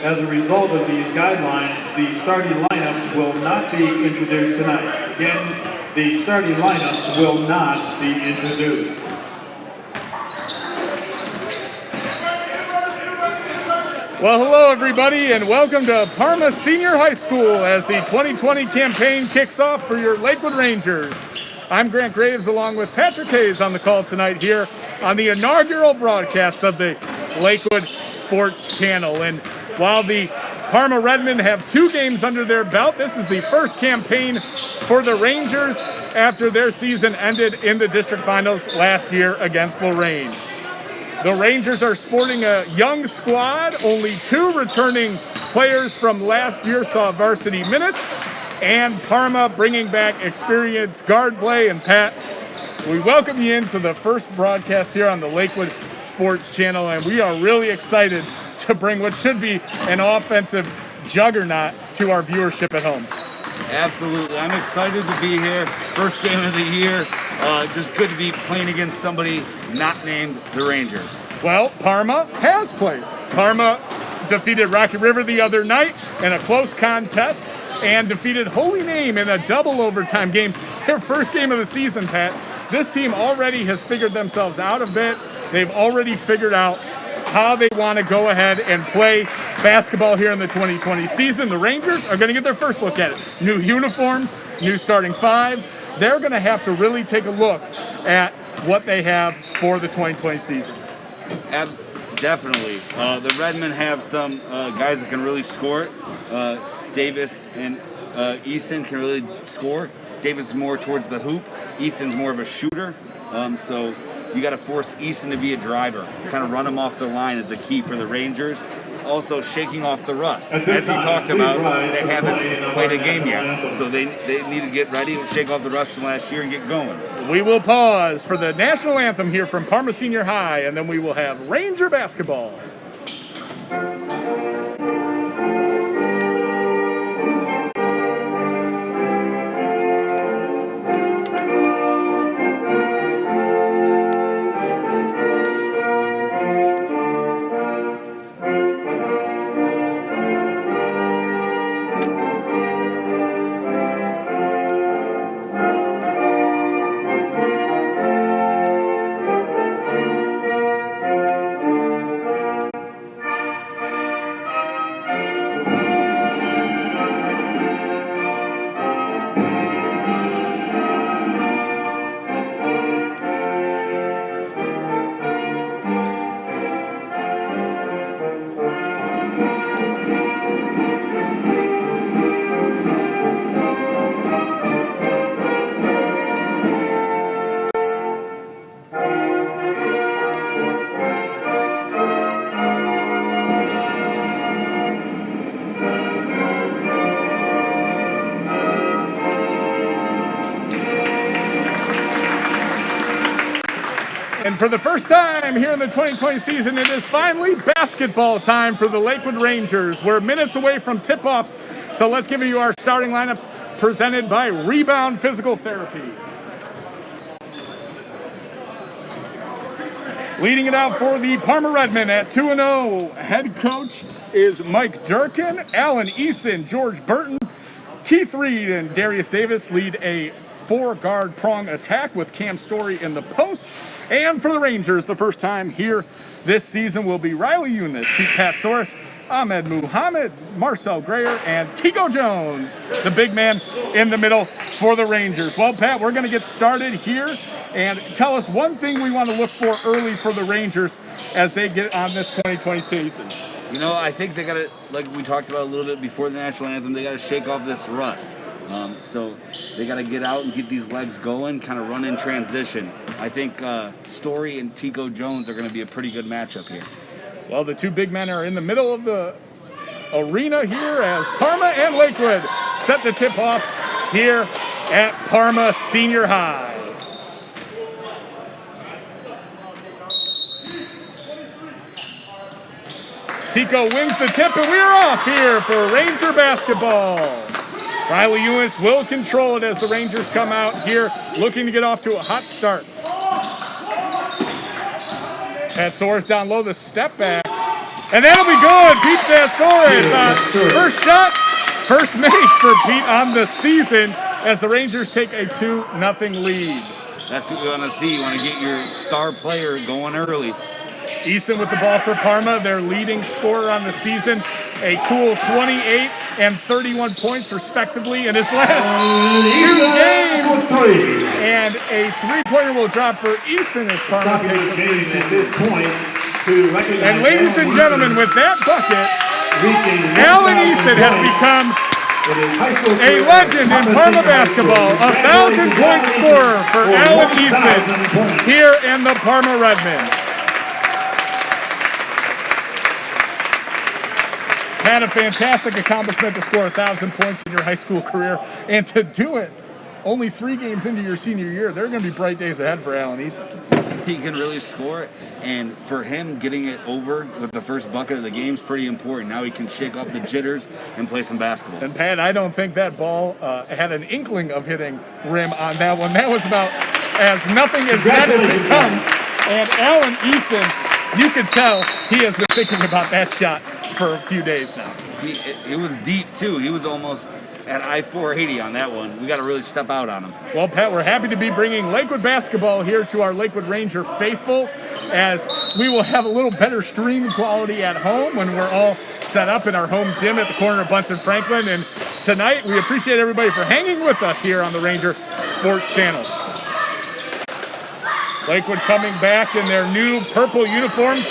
As a result of these guidelines, the starting lineups will not be introduced tonight. Again, the starting lineups will not be introduced. Well, hello everybody, and welcome to Parma Senior High School as the 2020 campaign kicks off for your Lakewood Rangers. I'm Grant Graves along with Patrick Hayes on the call tonight here on the inaugural broadcast of the Lakewood Sports Channel. And while the Parma Redmen have 2 games under their belt, this is the first campaign for the Rangers after their season ended in the district finals last year against Lorraine. The Rangers are sporting a young squad. Only 2 returning players from last year saw varsity minutes, and Parma bringing back experienced guard play. And Pat, we welcome you into the first broadcast here on the Lakewood Sports Channel, and we are really excited to bring what should be an offensive juggernaut to our viewership at home. Absolutely. I'm excited to be here. First game of the year. Just good to be playing against somebody not named the Rangers. Well, Parma has played. Parma defeated Rocky River the other night in a close contest and defeated Holy Name in a double overtime game. Their first game of the season, Pat. This team already has figured themselves out a bit. They've already figured out how they want to go ahead and play basketball here in the 2020 season. The Rangers are going to get their first look at it. New uniforms, new starting 5. They're going to have to really take a look at what they have for the 2020 season. Definitely. The Redmen have some guys that can really score. Davis and Easton can really score. Davis is more towards the hoop. Easton's more of a shooter. So you got to force Easton to be a driver. Kind of run him off the line is the key for the Rangers. Also shaking off the rust. As you talked about, they haven't played a game yet. So they need to get ready and shake off the rust from last year and get going. We will pause for the national anthem here from Parma Senior High, and then we will have Ranger basketball. And for the first time here in the 2020 season, it is finally basketball time for the Lakewood Rangers. We're minutes away from tip-off, so let's give you our starting lineups presented by Rebound Physical Therapy. Leading it out for the Parma Redmen at 2-0, head coach is Mike Durkin, Alan Eason, George Burton, Keith Reed, and Darius Davis lead a 4-guard prong attack with Cam Story in the post. And for the Rangers, the first time here this season will be Riley Eunice, Pete Patsoris, Ahmed Muhammad, Marcel Grayer, and Tico Jones, the big man in the middle for the Rangers. Well, Pat, we're going to get started here, and tell us one thing we want to look for early for the Rangers as they get on this 2020 season. You know, I think they got to, like we talked about a little bit before the national anthem, they got to shake off this rust. So they got to get out and get these legs going, kind of run in transition. I think Story and Tico Jones are going to be a pretty good matchup here. Well, the 2 big men are in the middle of the arena here as Parma and Lakewood set to tip off here at Parma Senior High. Tico wins the tip, and we are off here for Ranger basketball. Riley Eunice will control it as the Rangers come out here looking to get off to a hot start. Pat Soares down low, the step back. And that'll be good. Pete Vassores, first shot, first make for Pete on the season as the Rangers take a 2-0 lead. That's what you want to see. You want to get your star player going early. Easton with the ball for Parma, their leading scorer on the season. A cool 28 and 31 points respectively in his last 2 games. And a three-pointer will drop for Easton as Parma takes a 3-2. And ladies and gentlemen, with that bucket, Alan Easton has become a legend in Parma basketball. 1,000-point scorer for Alan Easton here in the Parma Redmen. Had a fantastic accomplishment to score 1,000 points in your high school career, and to do it only 3 games into your senior year. There are going to be bright days ahead for Alan Easton. He can really score, and for him, getting it over with the first bucket of the game is pretty important. Now he can shake off the jitters and play some basketball. And Pat, I don't think that ball had an inkling of hitting rim on that one. That was about as nothing as net as it comes. And Alan Easton, you could tell he has been thinking about that shot for a few days now. It was deep, too. He was almost at I-480 on that one. We got to really step out on him. Well, Pat, we're happy to be bringing Lakewood basketball here to our Lakewood Ranger faithful, as we will have a little better stream quality at home when we're all set up in our home gym at the corner of Bunsen Franklin. And tonight, we appreciate everybody for hanging with us here on the Ranger Sports Channel. Lakewood coming back in their new purple uniforms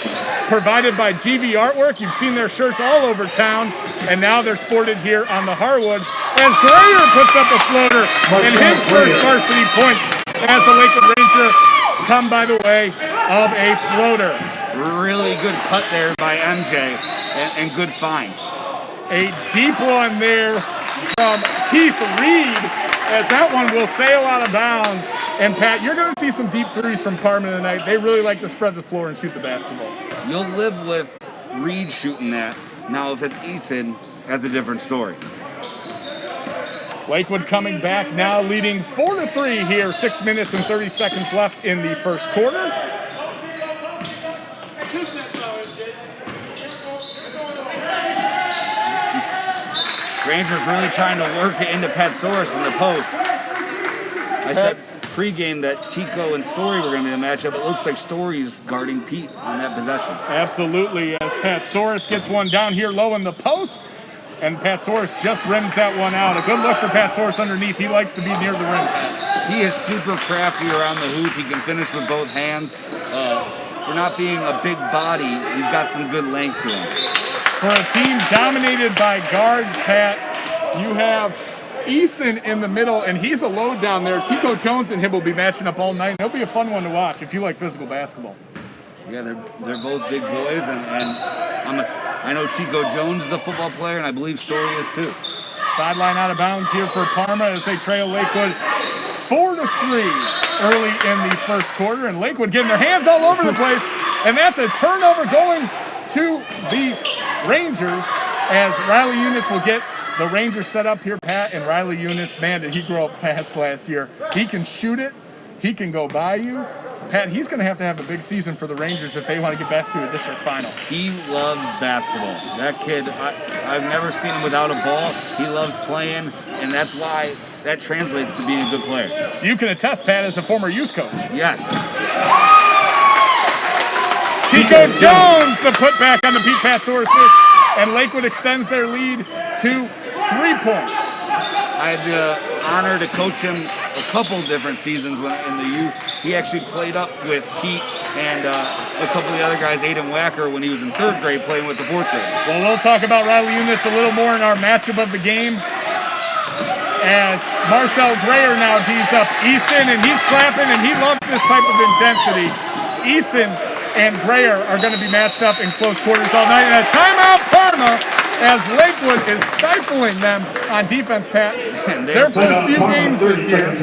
provided by GV Artwork. You've seen their shirts all over town, and now they're sported here on the hardwood as Greyer puts up a floater in his first varsity points as the Lakewood Ranger come by the way of a floater. Really good cut there by MJ, and good find. A deep one there from Keith Reed, as that one will sail out of bounds. And Pat, you're going to see some deep threes from Parma tonight. They really like to spread the floor and shoot the basketball. You'll live with Reed shooting that. Now, if it's Easton, that's a different story. Lakewood coming back now, leading 4-3 here. 6 minutes and 30 seconds left in the first quarter. Rangers really trying to work it into Patsoris in the post. I said pregame that Tico and Story were going to be a matchup. It looks like Story's guarding Pete on that possession. Absolutely, as Patsoris gets one down here low in the post, and Patsoris just rims that one out. A good look for Patsoris underneath. He likes to be near the rim, Pat. He is super crafty around the hoop. He can finish with both hands. For not being a big body, he's got some good length to him. For a team dominated by guards, Pat, you have Easton in the middle, and he's a load down there. Tico Jones and him will be matching up all night. It'll be a fun one to watch if you like physical basketball. Yeah, they're both big boys, and I know Tico Jones is a football player, and I believe Story is too. Sideline out of bounds here for Parma as they trail Lakewood 4-3 early in the first quarter, and Lakewood getting their hands all over the place, and that's a turnover going to the Rangers as Riley Units will get the Rangers set up here, Pat. And Riley Units, man, did he grow up fast last year. He can shoot it. He can go by you. Pat, he's going to have a big season for the Rangers if they want to get back to a district final. He loves basketball. That kid, I've never seen him without a ball. He loves playing, and that's why that translates to being a good player. You can attest, Pat, as a former youth coach. Yes. Tico Jones, the putback on the Pete Patsoris miss, and Lakewood extends their lead to 3 points. I had the honor to coach him a couple different seasons in the youth. He actually played up with Pete and a couple of the other guys, Aiden Wacker, when he was in 3rd grade playing with the 4th grade. Well, we'll talk about Riley Units a little more in our matchup of the game, as Marcel Greyer now D's up Easton, and he's clapping, and he loves this type of intensity. Easton and Greyer are going to be matched up in close quarters all night. And a timeout, Parma, as Lakewood is stifling them on defense, Pat. Their first few games this year,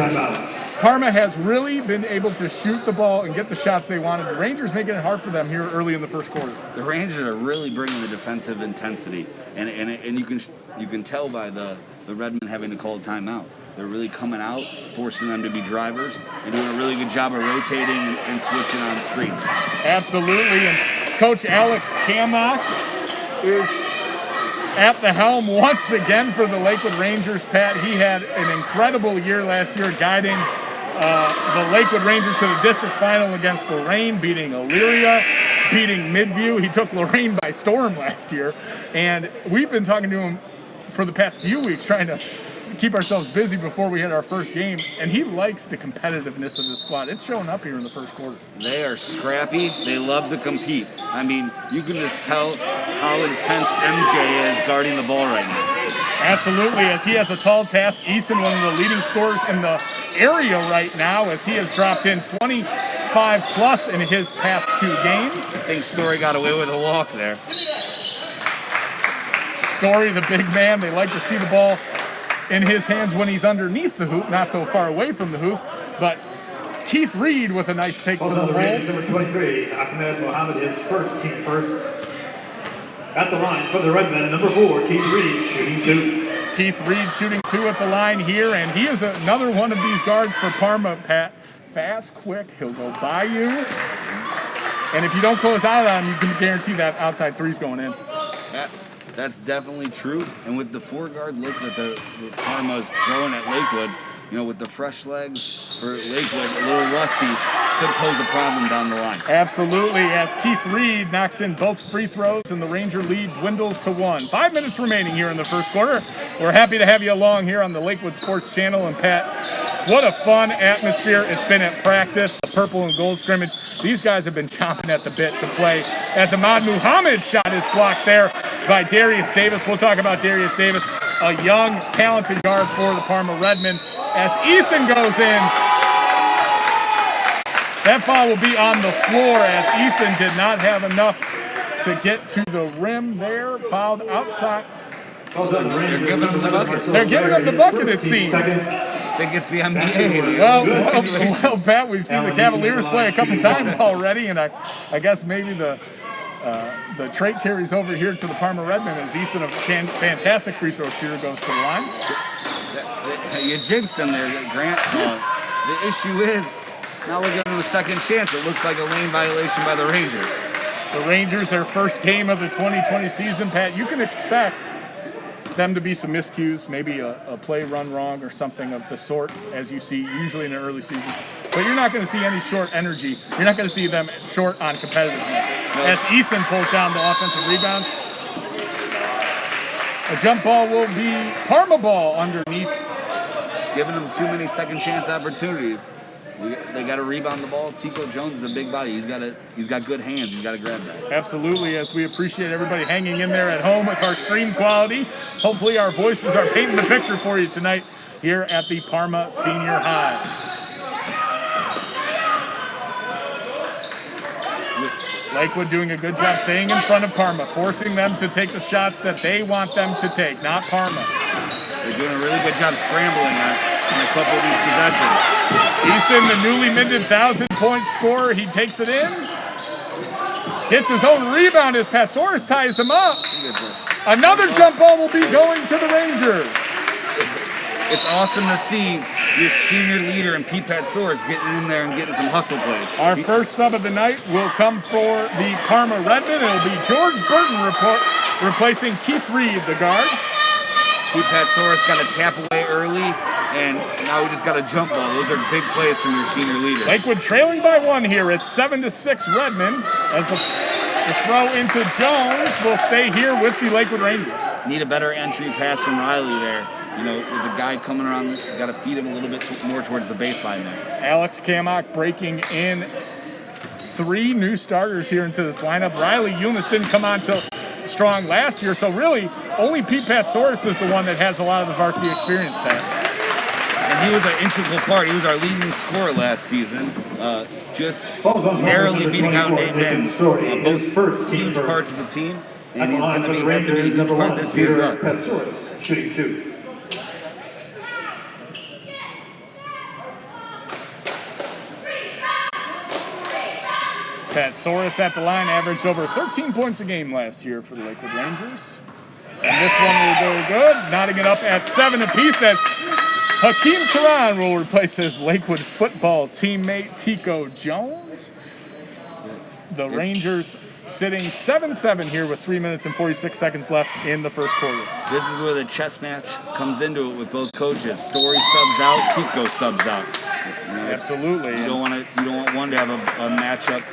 Parma has really been able to shoot the ball and get the shots they wanted. The Rangers making it hard for them here early in the first quarter. The Rangers are really bringing the defensive intensity, and you can tell by the Redmen having to call a timeout. They're really coming out, forcing them to be drivers, and doing a really good job of rotating and switching on screens. Absolutely, and Coach Alex Kamak is at the helm once again for the Lakewood Rangers. Pat, he had an incredible year last year guiding the Lakewood Rangers to the district final against Lorraine, beating Elyria, beating Midview. He took Lorraine by storm last year, and we've been talking to him for the past few weeks trying to keep ourselves busy before we hit our first game, and he likes the competitiveness of the squad. It's showing up here in the first quarter. They are scrappy. They love to compete. I mean, you can just tell how intense MJ is guarding the ball right now. Absolutely, as he has a tall task. Eason, one of the leading scorers in the area right now, as he has dropped in 25 plus in his past 2 games. I think Story got away with a walk there. Story, the big man, they like to see the ball in his hands when he's underneath the hoop, not so far away from the hoop. But Keith Reed with a nice take to the hole. Number 23, Ahmed Mohammed, his first team first. At the line for the Redmen, number 4, Keith Reed, shooting 2. Keith Reed shooting 2 at the line here, and he is another one of these guards for Parma, Pat. Fast, quick, he'll go by you. And if you don't close out on him, you can guarantee that outside three's going in. That's definitely true. And with the 4-guard look that the Parma's throwing at Lakewood, you know, with the fresh legs for Lakewood, a little rusty, could pose a problem down the line. Absolutely, as Keith Reed knocks in both free throws and the Ranger lead dwindles to 1. 5 minutes remaining here in the first quarter. We're happy to have you along here on the Lakewood Sports Channel. And Pat, what a fun atmosphere it's been at practice. The purple and gold scrimmage. These guys have been chomping at the bit to play. As Ahmad Muhammad's shot is blocked there by Darius Davis. We'll talk about Darius Davis, a young, talented guard for the Parma Redmen. As Eason goes in, that foul will be on the floor as Eason did not have enough to get to the rim there. Fouled outside. They're giving him the bucket. They're giving him the bucket, it seems. I think it's the NBA. Well, Pat, we've seen the Cavaliers play a couple times already, and I guess maybe the trait carries over here to the Parma Redmen as Eason, a fantastic free throw shooter, goes to the line. You jinxed him there, Grant. The issue is, now we're giving him a second chance. It looks like a lane violation by the Rangers. The Rangers, their first game of the 2020 season, Pat, you can expect them to be some miscues, maybe a play run wrong or something of the sort, as you see usually in the early season. But you're not going to see any short energy. You're not going to see them short on competitiveness. No. As Eason pulls down the offensive rebound, a jump ball will be Parma ball underneath. Giving them too many second chance opportunities. They got to rebound the ball. Tico Jones is a big body. He's got good hands. He's got to grab that. Absolutely, as we appreciate everybody hanging in there at home with our stream quality. Hopefully our voices are painting the picture for you tonight here at the Parma Senior High. Lakewood doing a good job staying in front of Parma, forcing them to take the shots that they want them to take, not Parma. They're doing a really good job scrambling on a couple of these possessions. Eason, the newly minted 1,000-point scorer, he takes it in. Gets his own rebound as Patsoris ties him up. Another jump ball will be going to the Rangers. It's awesome to see your senior leader and Pete Patsoris getting in there and getting some hustle plays. Our first sub of the night will come for the Parma Redmen. It'll be George Burton replacing Keith Reed, the guard. Pete Patsoris got a tap away early, and now we just got a jump ball. Those are big plays from your senior leader. Lakewood trailing by 1 here. It's 7-6 Redmen as the throw into Jones will stay here with the Lakewood Rangers. Need a better entry pass from Riley there. You know, with the guy coming around, you got to feed him a little bit more towards the baseline there. Alex Kamak breaking in 3 new starters here into this lineup. Riley Yumas didn't come on till strong last year, so really only Pete Patsoris is the one that has a lot of the varsity experience, Pat. And he was an integral part. He was our leading scorer last season. Just narrowly beating out Nate Benz. Both huge parts of the team. And he's going to have to be a huge part this year as well. Patsoris, shooting 2. Patsoris at the line averaged over 13 points a game last year for the Lakewood Rangers. And this one will go good, knotting it up at 7 apiece as Hakeem Karan will replace his Lakewood football teammate Tico Jones. The Rangers sitting 7-7 here with 3 minutes and 46 seconds left in the first quarter. This is where the chess match comes into it with both coaches. Story subs out, Tico subs out. Absolutely. You don't want one to have a matchup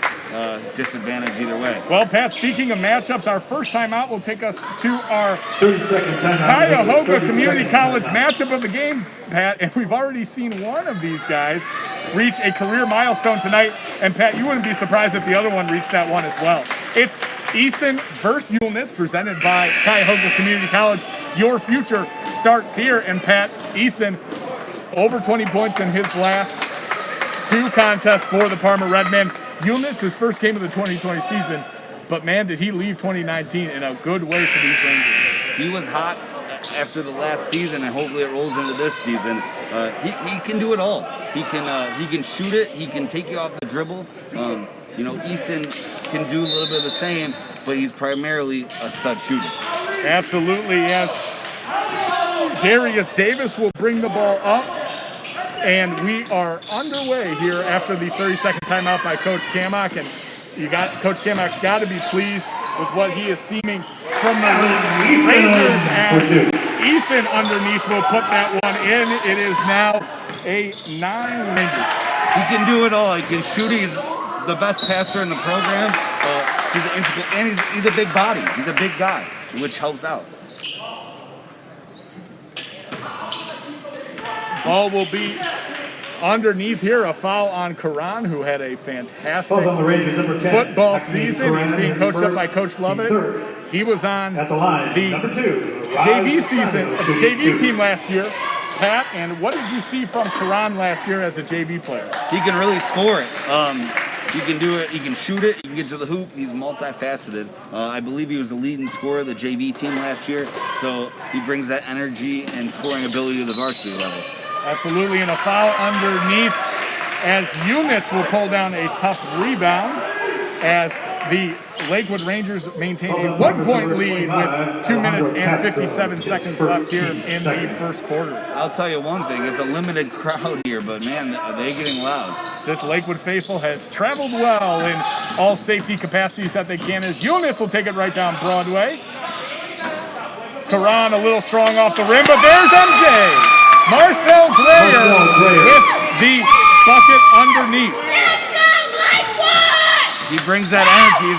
disadvantage either way. Well, Pat, speaking of matchups, our first time out will take us to our 30-second timeout. Cuyahoga Community College matchup of the game, Pat, and we've already seen one of these guys reach a career milestone tonight, and Pat, you wouldn't be surprised if the other one reached that one as well. It's Eason versus Eulnitz, presented by Cuyahoga Community College. Your future starts here, and Pat, Eason over 20 points in his last 2 contests for the Parma Redmen. Eulnitz, his first game of the 2020 season, but man, did he leave 2019 in a good way for these Rangers. He was hot after the last season, and hopefully it rolls into this season. He can do it all. He can shoot it. He can take you off the dribble. Eason can do a little bit of the same, but he's primarily a stud shooter. Absolutely, yes. Darius Davis will bring the ball up, and we are underway here after the 30-second timeout by Coach Kamak, and Coach Kamak's got to be pleased with what he is seeing from the Rangers, as Eason underneath will put that one in. It is now a 9 Rangers. He can do it all. He can shoot. He's the best passer in the program. He's an integral, and he's a big body. He's a big guy, which helps out. Ball will be underneath here. A foul on Karan, who had a fantastic On the Rangers, number 10, football season. He's being coached up by Coach Lovett. He was on at the line, the number 2, JV season, the JV team last year. Pat, and what did you see from Karan last year as a JV player? He can really score it. He can do it. He can shoot it. He can get to the hoop. He's multifaceted. I believe he was the leading scorer of the JV team last year, so he brings that energy and scoring ability to the varsity level. Absolutely, and a foul underneath as Eulnitz will pull down a tough rebound as the Lakewood Rangers maintain a 1-point lead with 2 minutes and 57 seconds left here in the first quarter. I'll tell you one thing, it's a limited crowd here, but man, are they getting loud. This Lakewood faithful has traveled well in all safety capacities that they can, as Eulnitz will take it right down Broadway. Karan a little strong off the rim, but there's MJ. Marcel Greyer with the bucket underneath. He brings that energy.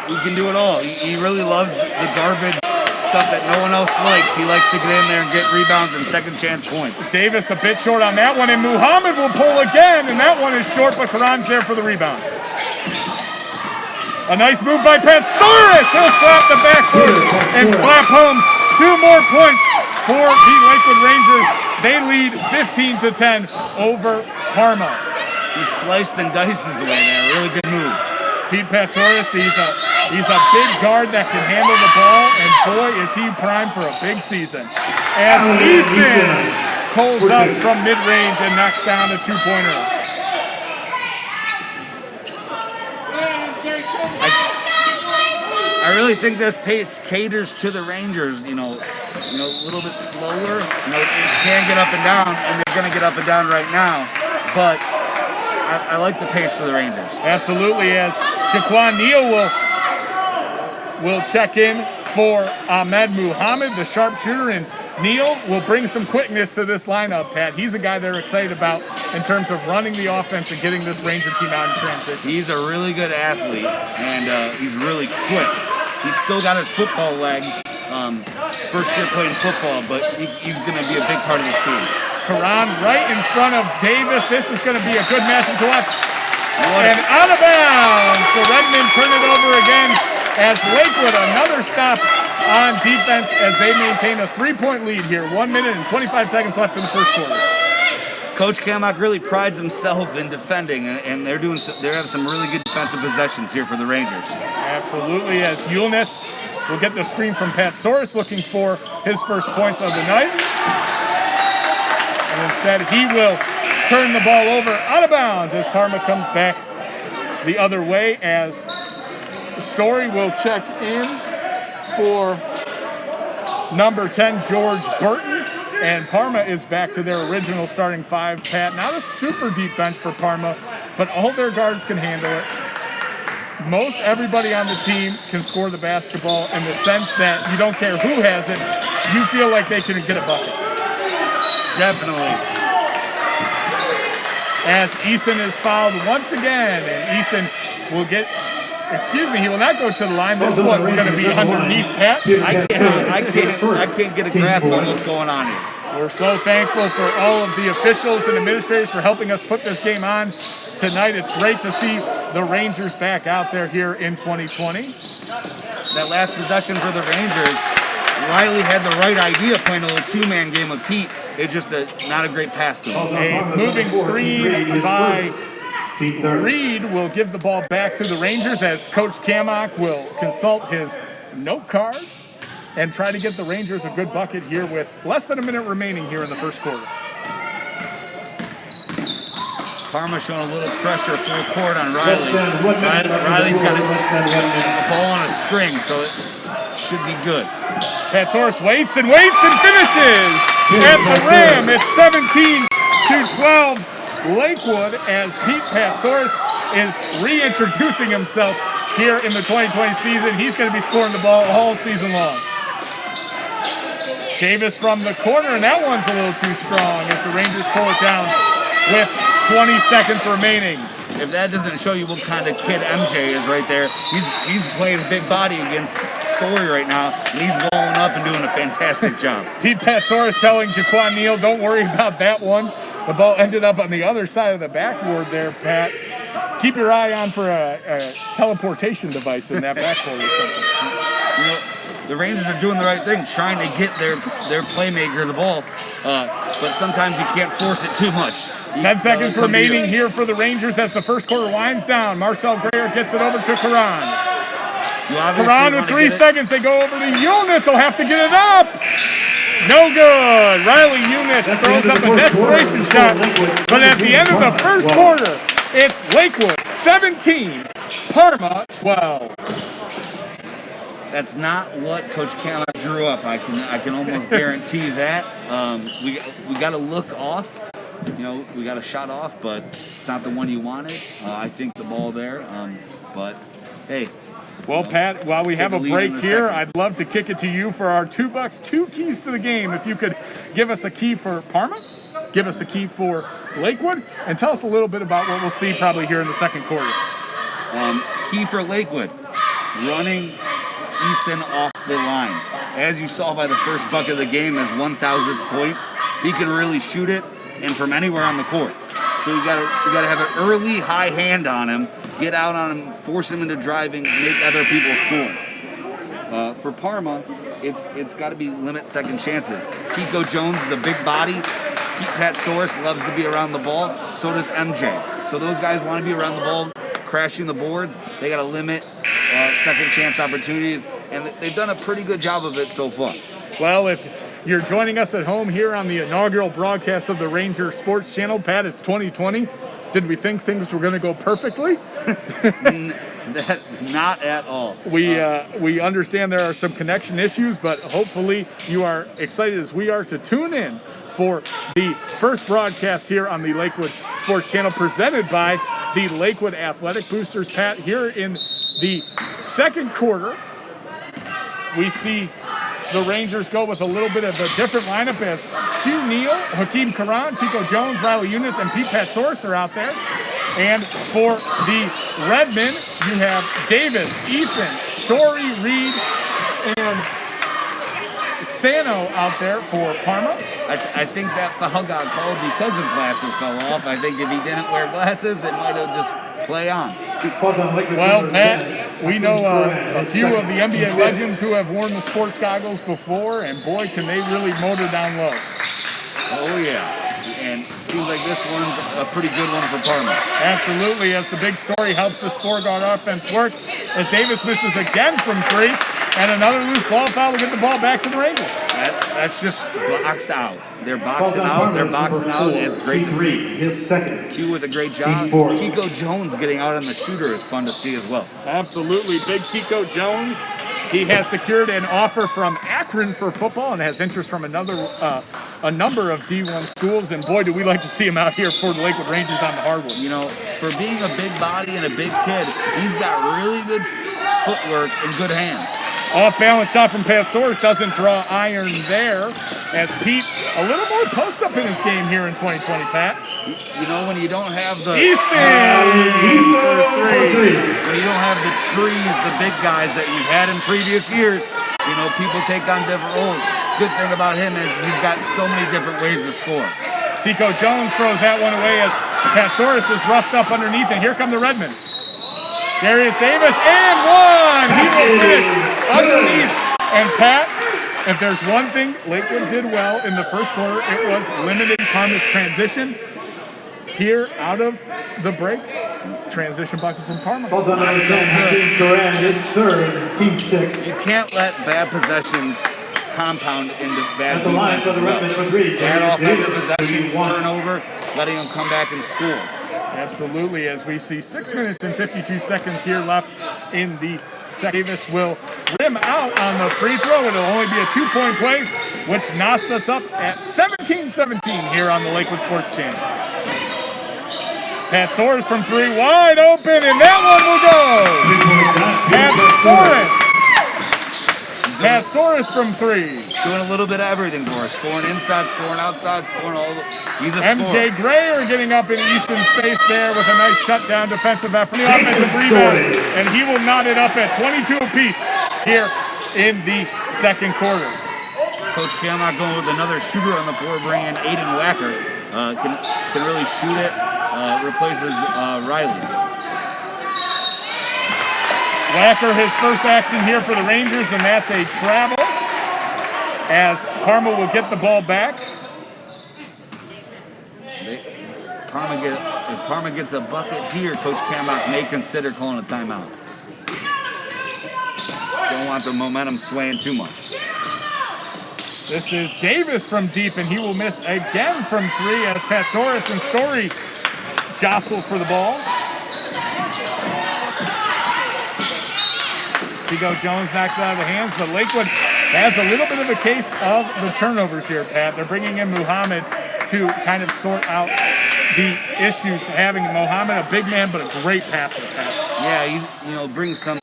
He can do it all. He really loves the garbage stuff that no one else likes. He likes to get in there and get rebounds and second chance points. Davis a bit short on that one, and Muhammad will pull again, and that one is short, but Karan's there for the rebound. A nice move by Patsoris. He'll slap the backboard and slap home 2 more points for the Lakewood Rangers. They lead 15-10 over Parma. He sliced and diced his way there. Really good move. Pete Patsoris, he's a big guard that can handle the ball, and boy, is he primed for a big season. As Eason pulls up from mid-range and knocks down a 2-pointer. I really think this pace caters to the Rangers, a little bit slower. It can get up and down, and they're going to get up and down right now. But I like the pace for the Rangers. Absolutely, as Jaquan Neal will check in for Ahmed Muhammad, the sharpshooter, and Neal will bring some quickness to this lineup, Pat. He's a guy they're excited about in terms of running the offense and getting this Ranger team out in transition. He's a really good athlete, and he's really quick. He's still got his football legs. First year playing football, but he's going to be a big part of this team. Karan right in front of Davis. This is going to be a good matchup to watch. And out of bounds. The Redmen turn it over again as Lakewood, another stop on defense as they maintain a 3-point lead here. 1 minute and 25 seconds left in the first quarter. Coach Kamak really prides himself in defending, and they have some really good defensive possessions here for the Rangers. Absolutely, as Eulnitz will get the screen from Patsoris, looking for his first points of the night. And instead, he will turn the ball over out of bounds as Parma comes back the other way, as Story will check in for number 10, George Burton. And Parma is back to their original starting 5, Pat. Not a super deep bench for Parma, but all their guards can handle it. most everybody on the team can score the basketball in the sense that you don't care who has it, you feel like they can get a bucket. Definitely. As Eason is fouled once again, and Eason will get, he will not go to the line. This one's going to be underneath Pat. I can't get a grasp on what's going on here. We're so thankful for all of the officials and administrators for helping us put this game on tonight. It's great to see the Rangers back out there here in 2020. That last possession for the Rangers, Riley had the right idea playing a little two-man game with Pete. It's just not a great pass to him. A moving screen by Reed will give the ball back to the Rangers as Coach Kamak will consult his note card and try to get the Rangers a good bucket here with less than a minute remaining here in the first quarter. Parma showing a little pressure full court on Riley. Riley's got a ball on a string, so it should be good. Patsoris waits and finishes at the rim. It's 17-12 Lakewood as Pete Patsoris is reintroducing himself here in the 2020 season. He's going to be scoring the ball all season long. Davis from the corner, and that one's a little too strong as the Rangers pull it down with 20 seconds remaining. If that doesn't show you what kind of kid MJ is right there, he's playing big body against Story right now, and he's blowing up and doing a fantastic job. Pete Patsoris telling Jaquan Neal, don't worry about that one. The ball ended up on the other side of the backboard there, Pat. Keep your eye on for a teleportation device in that backboard or something. You know, the Rangers are doing the right thing, trying to get their playmaker the ball, but sometimes you can't force it too much. 10 seconds remaining here for the Rangers as the first quarter winds down. Marcel Greer gets it over to Karan. Karan with 3 seconds. They go over to Eunice. He'll have to get it up. No good. Riley Eunice throws up a desperation shot. But at the end of the first quarter, it's Lakewood 17, Parma 12. That's not what Coach Kamak drew up. I can almost guarantee that. We got to look off. You know, we got a shot off, but it's not the one you wanted. I think the ball there, but hey. Well, Pat, while we have a break here, I'd love to kick it to you for our $2, 2 keys to the game. If you could give us a key for Parma, give us a key for Lakewood, and tell us a little bit about what we'll see probably here in the second quarter. Key for Lakewood, running Easton off the line. As you saw by the first bucket of the game, his 1,000th point, he can really shoot it and from anywhere on the court. So you gotta have an early high hand on him, get out on him, force him into driving, make other people score. For Parma, it's got to be limit second chances. Tico Jones is a big body. Pete Patsoris loves to be around the ball. So does MJ. So those guys want to be around the ball, crashing the boards. They got to limit second chance opportunities, and they've done a pretty good job of it so far. Well, if you're joining us at home here on the inaugural broadcast of the Ranger Sports Channel, Pat, it's 2020. Did we think things were going to go perfectly? Not at all. We understand there are some connection issues, but hopefully you are excited as we are to tune in for the first broadcast here on the Lakewood Sports Channel presented by the Lakewood Athletic Boosters. Pat, here in the second quarter, we see the Rangers go with a little bit of a different lineup as Q Neal, Hakeem Karan, Tico Jones, Riley Eunice, and Pete Patsoris are out there. And for the Redmen, you have Davis, Ethan, Story, Reed, and Sano out there for Parma. I think that foul got called because his glasses fell off. I think if he didn't wear glasses, it might have just play on. Well, Pat, we know a few of the NBA legends who have worn the sports goggles before, and boy, can they really motor down low. Oh, yeah. And it seems like this one's a pretty good one for Parma. Absolutely, as the big story helps the score-guard offense work, as Davis misses again from three, and another loose ball foul to get the ball back to the Rangers. That's just box out. They're boxing out, and it's great to see. His second. Q with a great job. Tico Jones getting out on the shooter is fun to see as well. Absolutely, big Tico Jones He has secured an offer from Akron for football and has interest from a number of D1 schools. And boy, do we like to see him out here for the Lakewood Rangers on the hardwood. You know, for being a big body and a big kid, he's got really good footwork and good hands. Off-balance shot from Patsoris doesn't draw iron there, as Pete a little more post-up in his game here in 2020, Pat. You know, when you don't have the... Eason for three. When you don't have the trees, the big guys that you've had in previous years, you know, people take on different roles. Good thing about him is he's got so many different ways to score. Tico Jones throws that one away as Patsoris was roughed up underneath, and here come the Redmen. Darius Davis, and one! He will finish underneath. And Pat, if there's one thing Lakewood did well in the first quarter, it was limiting Parma's transition. Here, out of the break, transition bucket from Parma. Calls on number 10, Hakeem Duran, his third, team 6. You can't let bad possessions compound into bad At the line for the Redmen defense. for three. Bad offensive Davis, possession, 31. turnover, letting them come back and score. Absolutely, as we see 6 minutes and 52 seconds here left in the second. Davis will rim out on the free throw. It'll only be a 2-point play, which knocks us up at 17-17 here on the Lakewood Sports Channel. Patsoris from three, wide open, and that one will go. Patsoris from three. Doing a little bit of everything for us. Scoring inside, scoring outside, scoring all the... He's a MJ scorer. Grayer getting up in Easton's face there with a nice shutdown defensive effort. The offensive rebound, and he will knot it up at 22 apiece here in the second quarter. Coach Camelot going with another shooter on the floor, bringing Aiden Wacker. Can really shoot it. Replaces Riley. Wacker, his first action here for the Rangers, and that's a travel as Parma will get the ball back. If Parma gets a bucket here, Coach Camelot may consider calling a timeout. Don't want the momentum swaying too much. This is Davis from deep, and he will miss again from three as Patsoris and Story jostle for the ball. Tico Jones knocks it out of the hands, but Lakewood has a little bit of a case of the turnovers here, Pat. They're bringing in Muhammad to kind of sort out the issues. Having Muhammad, a big man, but a great passer, Pat. Yeah, he brings some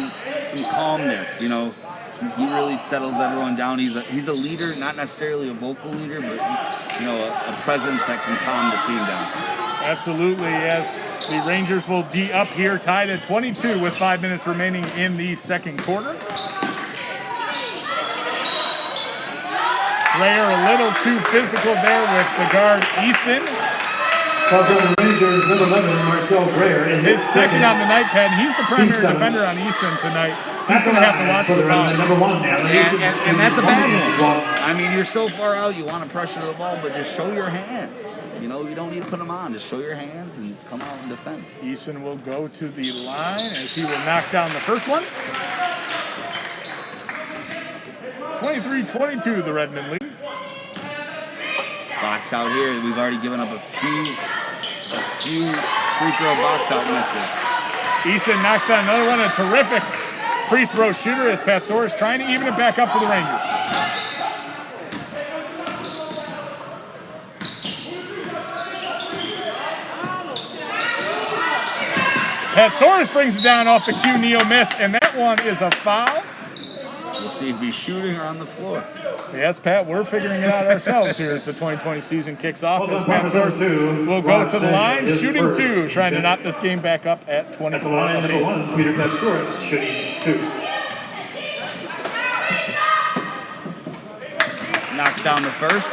calmness. He really settles everyone down. He's a leader, not necessarily a vocal leader, but a presence that can calm the team down. Absolutely, as the Rangers will be up here tied at 22 with 5 minutes remaining in the second quarter. Grayer a little too physical there with the guard Eason. Calls on the Rangers, number 11, Marcel Grayer. His second on the night, Pat. He's the primary defender on Eason tonight. He's going to have to watch the fouls. And that's a bad one. I mean, you're so far out, you want to pressure the ball, but just show your hands. You don't need to put them on. Just show your hands and come out and defend. Eason will go to the line as he will knock down the first one. 23-22, the Redmen lead. Box out here. We've already given up a few free throw box out misses. Eason knocks down another one. A terrific free throw shooter as Patsoris trying to even it back up for the Rangers. Patsoris brings it down off the cue, Neo miss, and that one is a foul. We'll see if he's shooting or on the floor. Yes, Pat, we're figuring it out ourselves here as the 2020 season kicks off. As Patsoris will go to the line, shooting two, trying to knock this game back up at 24 number 1, Peter Patsoris, shooting 2. Knocks down the first.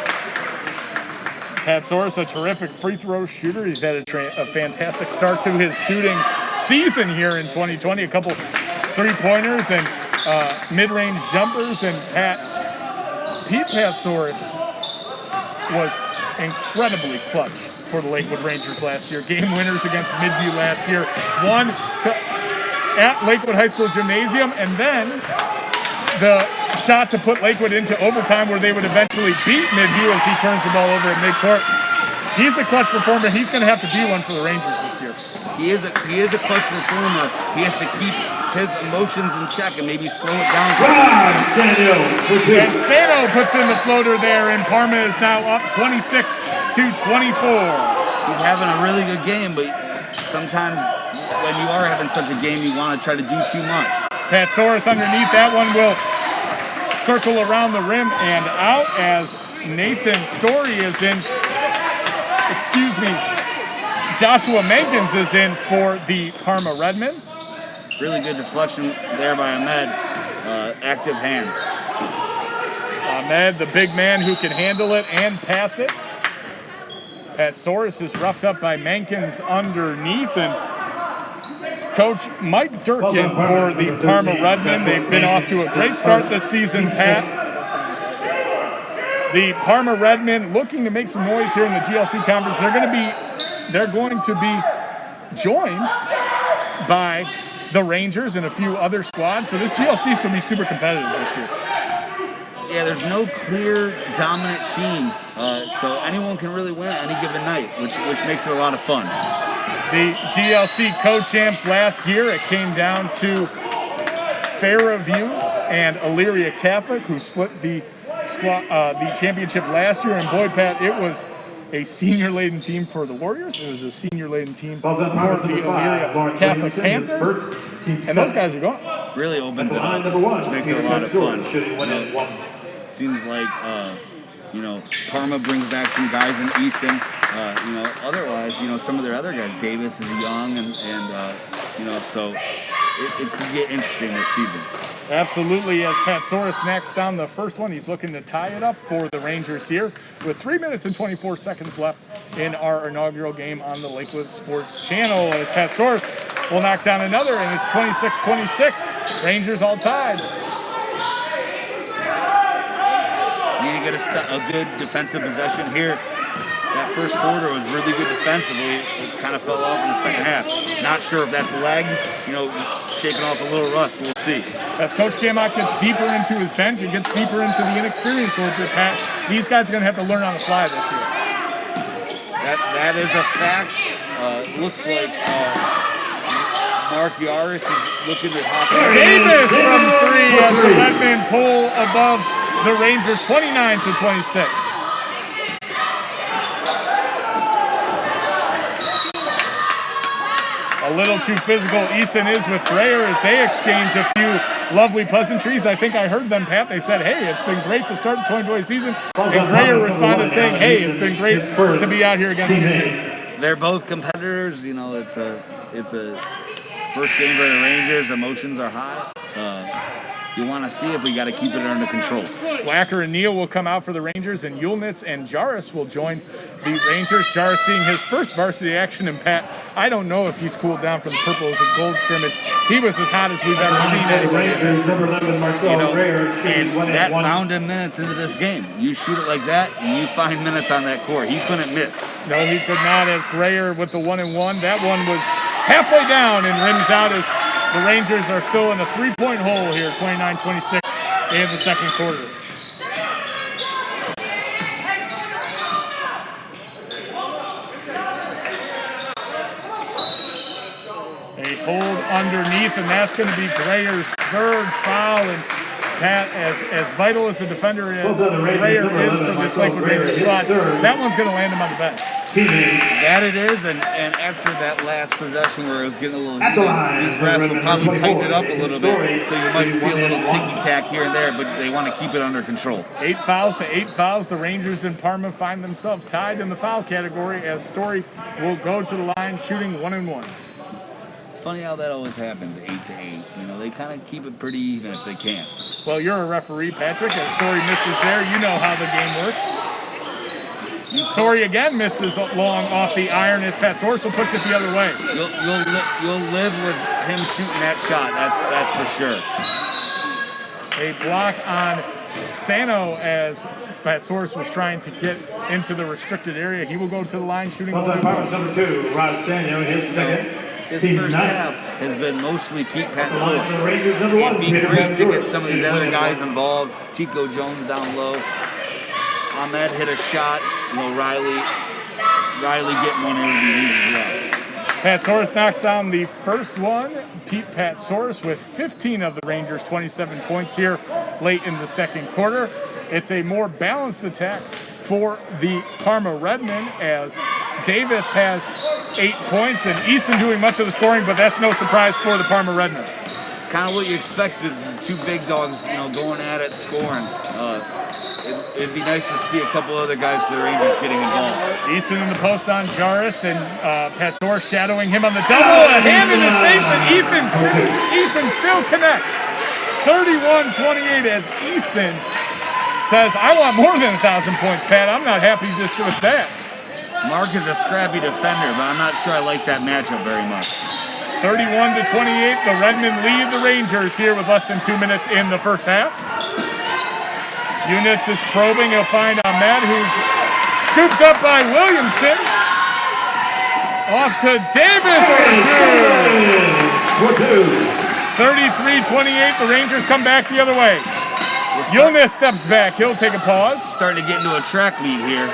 Patsoris, a terrific free throw shooter. He's had a fantastic start to his shooting season here in 2020. A couple three-pointers and mid-range jumpers. And Pete Patsoris was incredibly clutch for the Lakewood Rangers last year. Game winners against Midview last year. One at Lakewood High School Gymnasium, and then the shot to put Lakewood into overtime where they would eventually beat Midview as he turns the ball over at midcourt. He's a clutch performer. He's going to have to be one for the Rangers this year. He is a clutch performer. He has to keep his emotions in check and maybe slow it down. And Sano puts in the floater there, and Parma is now up 26-24. He's having a really good game, but sometimes when you are having such a game, you want to try to do too much. Patsaurus underneath, that one will circle around the rim and out as Nathan Story is in, Joshua Mankins is in for the Parma Redmen. Really good deflection there by Ahmed. Active hands. Ahmed, the big man who can handle it and pass it. Patsaurus is roughed up by Mankins underneath, and Coach Mike Durkin for the Parma Redmen. They've been off to a great start this season, Pat. The Parma Redmen looking to make some noise here in the GLC conference. They're going to be joined by the Rangers and a few other squads. So this GLC is going to be super competitive this year. Yeah, there's no clear dominant team, so anyone can really win any given night, which makes it a lot of fun. The GLC co-champs last year, it came down to Fairview and Elyria Catholic, who split the championship last year. And boy, Pat, it was a senior-laden team for the Warriors. It was a senior-laden team for the Elyria Catholic Panthers. And those guys are gone. Really opens it up, which makes it a lot of fun. Seems like, Parma brings back some guys in Easton. Otherwise, some of their other guys, Davis is young, and so it could get interesting this season. Absolutely, as Patsaurus snacks down the first one, he's looking to tie it up for the Rangers here with 3 minutes and 24 seconds left in our inaugural game on the Lakewood Sports Channel. As Patsaurus will knock down another, and it's 26-26. Rangers all tied. Need to get a good defensive possession here. That first quarter was really good defensively. It kind of fell off in the second half. Not sure if that's legs, shaking off a little rust. We'll see. As Coach Kamok gets deeper into his bench and gets deeper into the inexperience a little bit, Pat, these guys are going to have to learn on the fly this year. That is a fact. Looks like Mark Yaris is looking to hop in. Davis from three as the Redmen pull above the Rangers 29-26. A little too physical Easton is with Grayer as they exchange a few lovely pleasantries. I think I heard them, Pat. They said, hey, it's been great to start the 2020 season. And Grayer responded saying, hey, it's been great to be out here against you too. They're both competitors. It's a first game for the Rangers. Emotions are high. You want to see it, but you got to keep it under control. Wacker and Neal will come out for the Rangers, and Yulnitz and Jarvis will join the Rangers. Jarvis seeing his first varsity action, and Pat, I don't know if he's cooled down from the purples and gold scrimmage. He was as hot as we've ever seen anybody. And that found him minutes into this game. You shoot it like that, and you find minutes on that court. He couldn't miss. No, he could not, as Grayer with the 1-and-1. That one was halfway down and rims out as the Rangers are still in a three-point hole here, 29-26 in the second quarter. A hold underneath, and that's going to be Grayer's third foul. And Pat, as vital as a defender as Grayer is from this Lakewood Rangers squad, that one's going to land him on the bench. That it is, and after that last possession where it was getting a little heated, these refs will probably tighten it up a little bit, so you might see a little ticky-tack here and there, but they want to keep it under control. 8 fouls to 8 fouls. The Rangers and Parma find themselves tied in the foul category as Story will go to the line shooting 1-and-1. It's funny how that always happens, 8-8. They kind of keep it pretty even if they can. Well, you're a referee, Patrick. As Story misses there, you know how the game works. Story again misses long off the iron as Patsaurus will push it the other way. You'll live with him shooting that shot. That's for sure. A block on Sano as Patsaurus was trying to get into the restricted area. He will go to the line shooting. Number 2, Rod Sano, his second. His first half has been mostly Pete Patsaurus. It'd be great to get some of these other guys involved. Tico Jones down low. Ahmed hit a shot. Riley getting one in would be huge as well. Patsaurus knocks down the first one. Pete Patsaurus with 15 of the Rangers' 27 points here late in the second quarter. It's a more balanced attack for the Parma Redmen as Davis has 8 points and Easton doing much of the scoring, but that's no surprise for the Parma Redmen. It's kind of what you expected, two big dogs, going at it, scoring. It'd be nice to see a couple other guys for the Rangers getting involved. Easton in the post on Jarist and Patsaurus shadowing him on the double. A hand in his face and Easton still connects. 31-28 as Easton says, I want more than 1,000 points, Pat. I'm not happy just with that. Mark is a scrappy defender, but I'm not sure I like that matchup very much. 31-28, the Redmen lead the Rangers here with less than 2 minutes in the first half. Units is probing, he'll find Ahmed, who's scooped up by Williamson. Off to Davis for two. 33-28, the Rangers come back the other way. Yilnis steps back, he'll take a pause. Starting to get into a track meet here.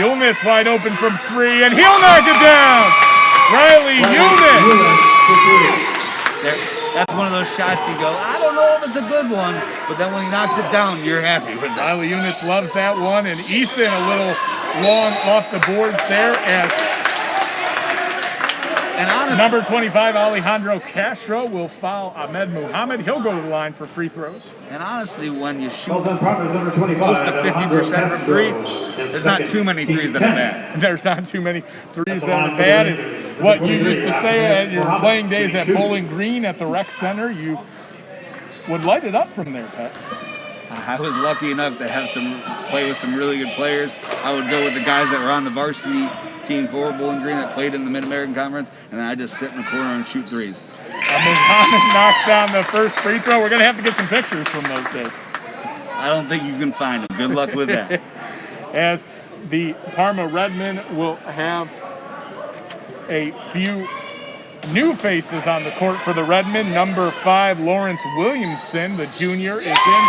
Yilnis wide open from three, and he'll knock it down. Riley Yilnis. That's one of those shots you go, I don't know if it's a good one, but then when he knocks it down, you're happy with that. Riley Yilnis loves that one, and Easton a little long off the boards there as number 25, Alejandro Castro, will foul Ahmed Muhammad. He'll go to the line for free throws. And honestly, when you shoot Number 25, close to 50% from three, there's not too many threes that are bad. There's not too many threes that are bad. Is what you used to say at your playing days at Bowling Green at the rec center. You would light it up from there, Pat. I was lucky enough to play with some really good players. I would go with the guys that were on the varsity team for Bowling Green that played in the Mid-American Conference, and then I just sit in the corner and shoot threes. Muhammad knocks down the first free throw. We're going to have to get some pictures from those days. I don't think you can find them. Good luck with that. As the Parma Redmen will have a few new faces on the court for the Redmen. Number 5, Lawrence Williamson, the junior, is in.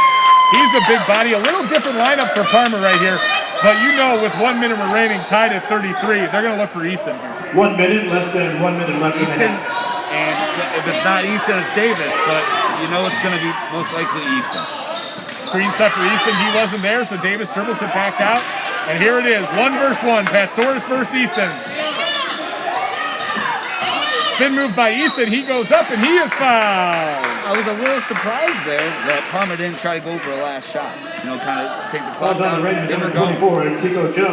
He's a big body, a little different lineup for Parma right here. But with 1 minute remaining, tied at 33, they're going to look for Easton here. 1 minute, less than 1 minute left. Easton, and if it's not Easton, it's Davis, but it's going to be most likely Easton. Screen set for Easton, he wasn't there, so Davis dribbles it back out. And here it is, 1 versus 1, Patsaurus versus Easton. Spin move by Easton, he goes up and he is fouled. I was a little surprised there that Parma didn't try to go for a last shot. Kind of take the clock down.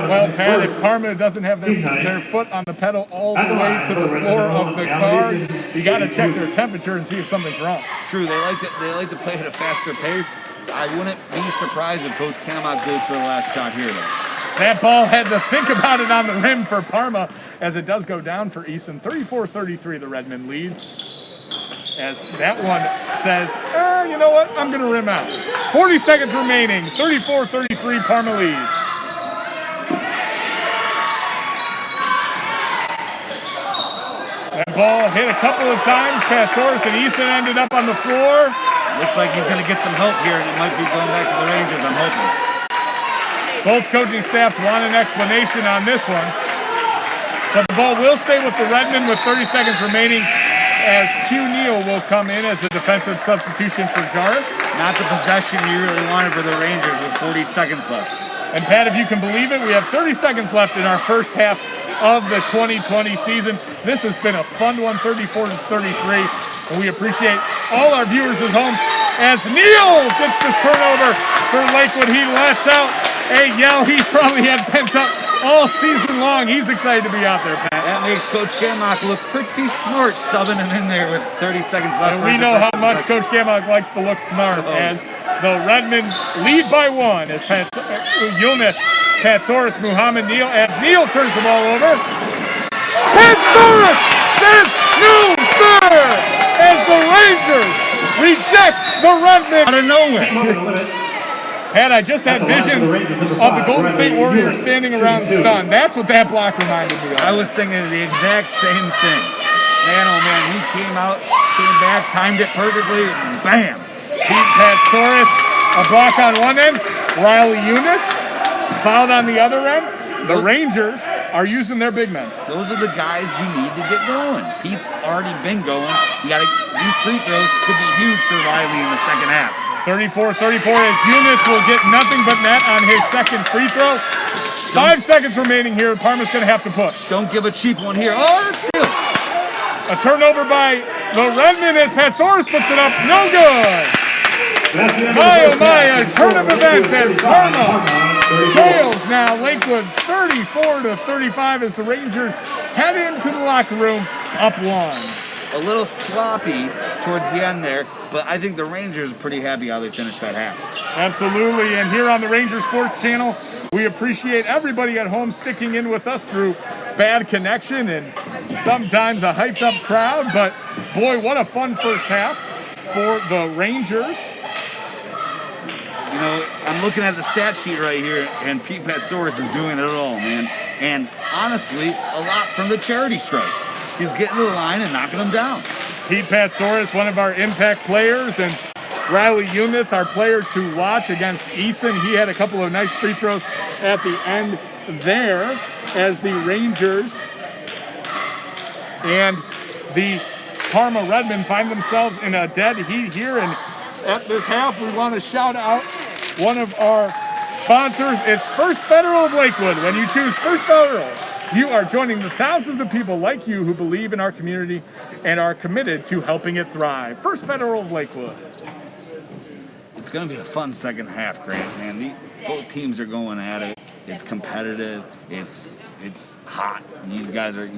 Well, Pat, if Parma doesn't have their foot on the pedal all the way to the floor of the car, you got to check their temperature and see if something's wrong. True, they like to play at a faster pace. I wouldn't be surprised if Coach Kamak goes for the last shot here, though. That ball had to think about it on the rim for Parma as it does go down for Easton. 34-33, the Redmen lead. As that one says, you know what, I'm going to rim out. 40 seconds remaining, 34-33, Parma leads. That ball hit a couple of times. Patsaurus and Easton ended up on the floor. Looks like he's going to get some help here, and it might be going back to the Rangers, I'm hoping. Both coaching staffs want an explanation on this one. But the ball will stay with the Redmen with 30 seconds remaining as Q Neal will come in as a defensive substitution for Jarvis. Not the possession you really wanted for the Rangers with 40 seconds left. And Pat, if you can believe it, we have 30 seconds left in our first half of the 2020 season. This has been a fun one, 34-33. And we appreciate all our viewers at home as Neal gets this turnover for Lakewood. He lets out a yell he probably had pent up all season long. He's excited to be out there, Pat. That makes Coach Kamak look pretty smart, subbing him in there with 30 seconds left. And we know how much Coach Kamak likes to look smart as the Redmen lead by 1 as Yilnis, Patsaurus, Muhammad, Neal, as Neal turns the ball over. Patsaurus says no, sir, as the Rangers rejects the Redmen. Out of nowhere. Pat, I just had visions of the Golden State Warriors standing around stunned. That's what that block reminded me of. I was thinking the exact same thing. Man, oh man, he came out, came back, timed it perfectly, and bam! Pete Patsaurus, a block on one end. Riley Yilnis fouled on the other end. The Rangers are using their big men. Those are the guys you need to get going. Pete's already been going. You got to these free throws could be huge for Riley in the second half. 34-34 as Eunice will get nothing but net on his second free throw. 5 seconds remaining here. Parma's going to have to push. Don't give a cheap one here. Oh, that's steal. A turnover by the Redmen as Patsoris puts it up. No good. My, a turn of events as Parma trails now Lakewood 34-35 as the Rangers head into the locker room up 1. A little sloppy towards the end there, but I think the Rangers are pretty happy how they finished that half. Absolutely, and here on the Ranger Sports Channel, we appreciate everybody at home sticking in with us through bad connection and sometimes a hyped up crowd, but boy, what a fun first half for the Rangers. You know, I'm looking at the stat sheet right here, and Pete Patsoris is doing it all, man. And honestly, a lot from the charity stripe. He's getting to the line and knocking them down. Pete Patsoris, one of our impact players, and Riley Eunice, our player to watch against Eason. He had a couple of nice free throws at the end there as the Rangers and the Parma Redmen find themselves in a dead heat here. And at this half, we want to shout out one of our sponsors. It's First Federal of Lakewood. When you choose First Federal, you are joining the thousands of people like you who believe in our community and are committed to helping it thrive. First Federal of Lakewood. It's going to be a fun second half, Grant, man. Both teams are going at it. It's competitive. It's hot. These guys are,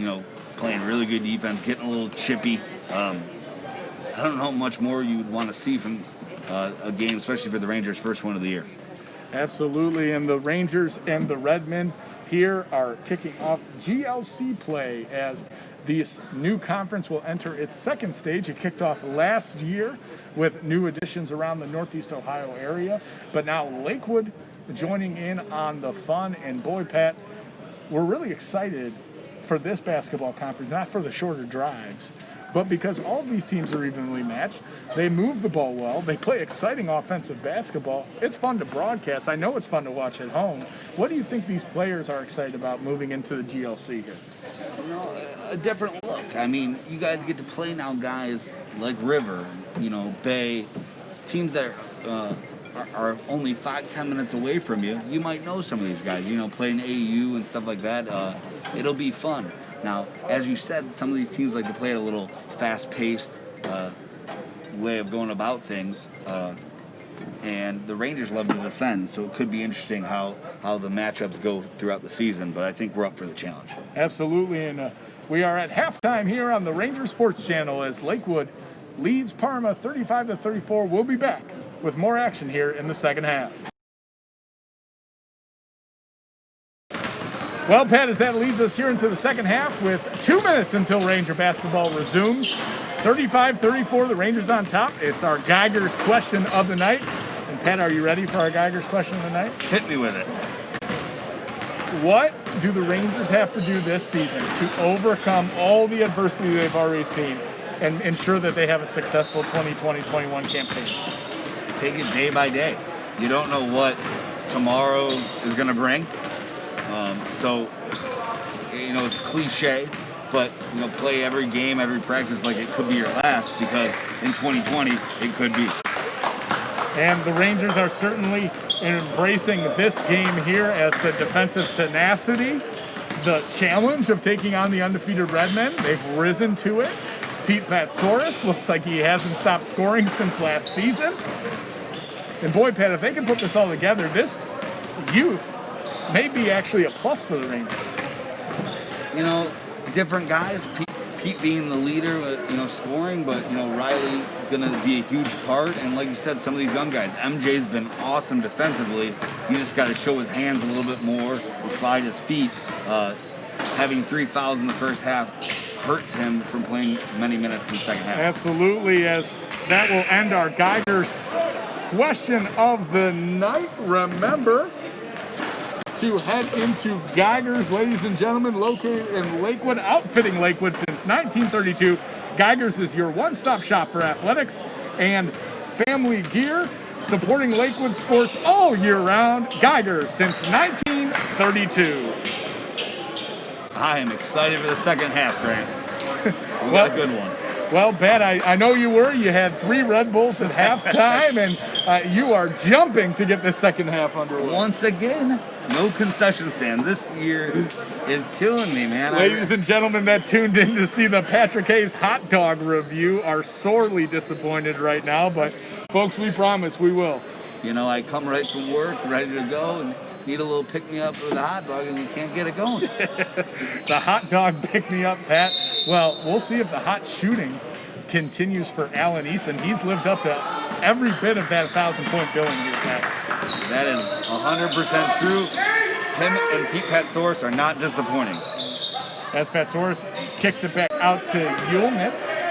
playing really good defense, getting a little chippy. I don't know how much more you'd want to see from a game, especially for the Rangers' first one of the year. Absolutely, and the Rangers and the Redmen here are kicking off GLC play as this new conference will enter its second stage. It kicked off last year with new additions around the Northeast Ohio area, but now Lakewood joining in on the fun. And boy, Pat, we're really excited for this basketball conference, not for the shorter drives, but because all of these teams are evenly matched. They move the ball well. They play exciting offensive basketball. It's fun to broadcast. I know it's fun to watch at home. What do you think these players are excited about moving into the GLC here? A different look. I mean, you guys get to play now guys like River, Bay, teams that are only 5-10 minutes away from you. You might know some of these guys, playing AU and stuff like that. It'll be fun. Now, as you said, some of these teams like to play at a little fast-paced way of going about things, and the Rangers love to defend, so it could be interesting how the matchups go throughout the season, but I think we're up for the challenge. Absolutely, and we are at halftime here on the Ranger Sports Channel as Lakewood leads Parma 35-34. We'll be back with more action here in the second half. Well, Pat, as that leads us here into the second half with 2 minutes until Ranger basketball resumes. 35-34, the Rangers on top. It's our Geiger's question of the night. And Pat, are you ready for our Geiger's question of the night? Hit me with it. What do the Rangers have to do this season to overcome all the adversity they've already seen and ensure that they have a successful 2020-21 campaign? Take it day by day. You don't know what tomorrow is going to bring. So, it's cliche, but, play every game, every practice like it could be your last, because in 2020, it could be. And the Rangers are certainly embracing this game here as the defensive tenacity, the challenge of taking on the undefeated Redmen. They've risen to it. Pete Patsoris looks like he hasn't stopped scoring since last season. And boy, Pat, if they can put this all together, this youth may be actually a plus for the Rangers. Different guys. Pete being the leader, scoring, but Riley gonna be a huge part. And like you said, some of these young guys. MJ's been awesome defensively. You just got to show his hands a little bit more, slide his feet. Having 3 fouls in the first half hurts him from playing many minutes in the second half. Absolutely, as that will end our Geiger's question of the night. Remember to head into Geiger's, ladies and gentlemen, located in Lakewood, outfitting Lakewood since 1932. Geiger's is your one-stop shop for athletics and family gear, supporting Lakewood sports all year round. Geiger's since 1932. I am excited for the second half, Grant. We got a good one. Well, Pat, I know you were. You had 3 Red Bulls at halftime, and you are jumping to get this second half underway. Once again, no concession stand. This year is killing me, man. Ladies and gentlemen that tuned in to see the Patrick Hayes hot dog review are sorely disappointed right now, but folks, we promise we will. You know, I come right from work, ready to go, and need a little pick-me-up with a hot dog, and you can't get it going. The hot dog pick-me-up, Pat. Well, we'll see if the hot shooting continues for Alan Eason. He's lived up to every bit of that 1,000-point billing here, Pat. That is 100% true. Him and Pete Patsourus are not disappointing. As Patsourus kicks it back out to Yulnitz.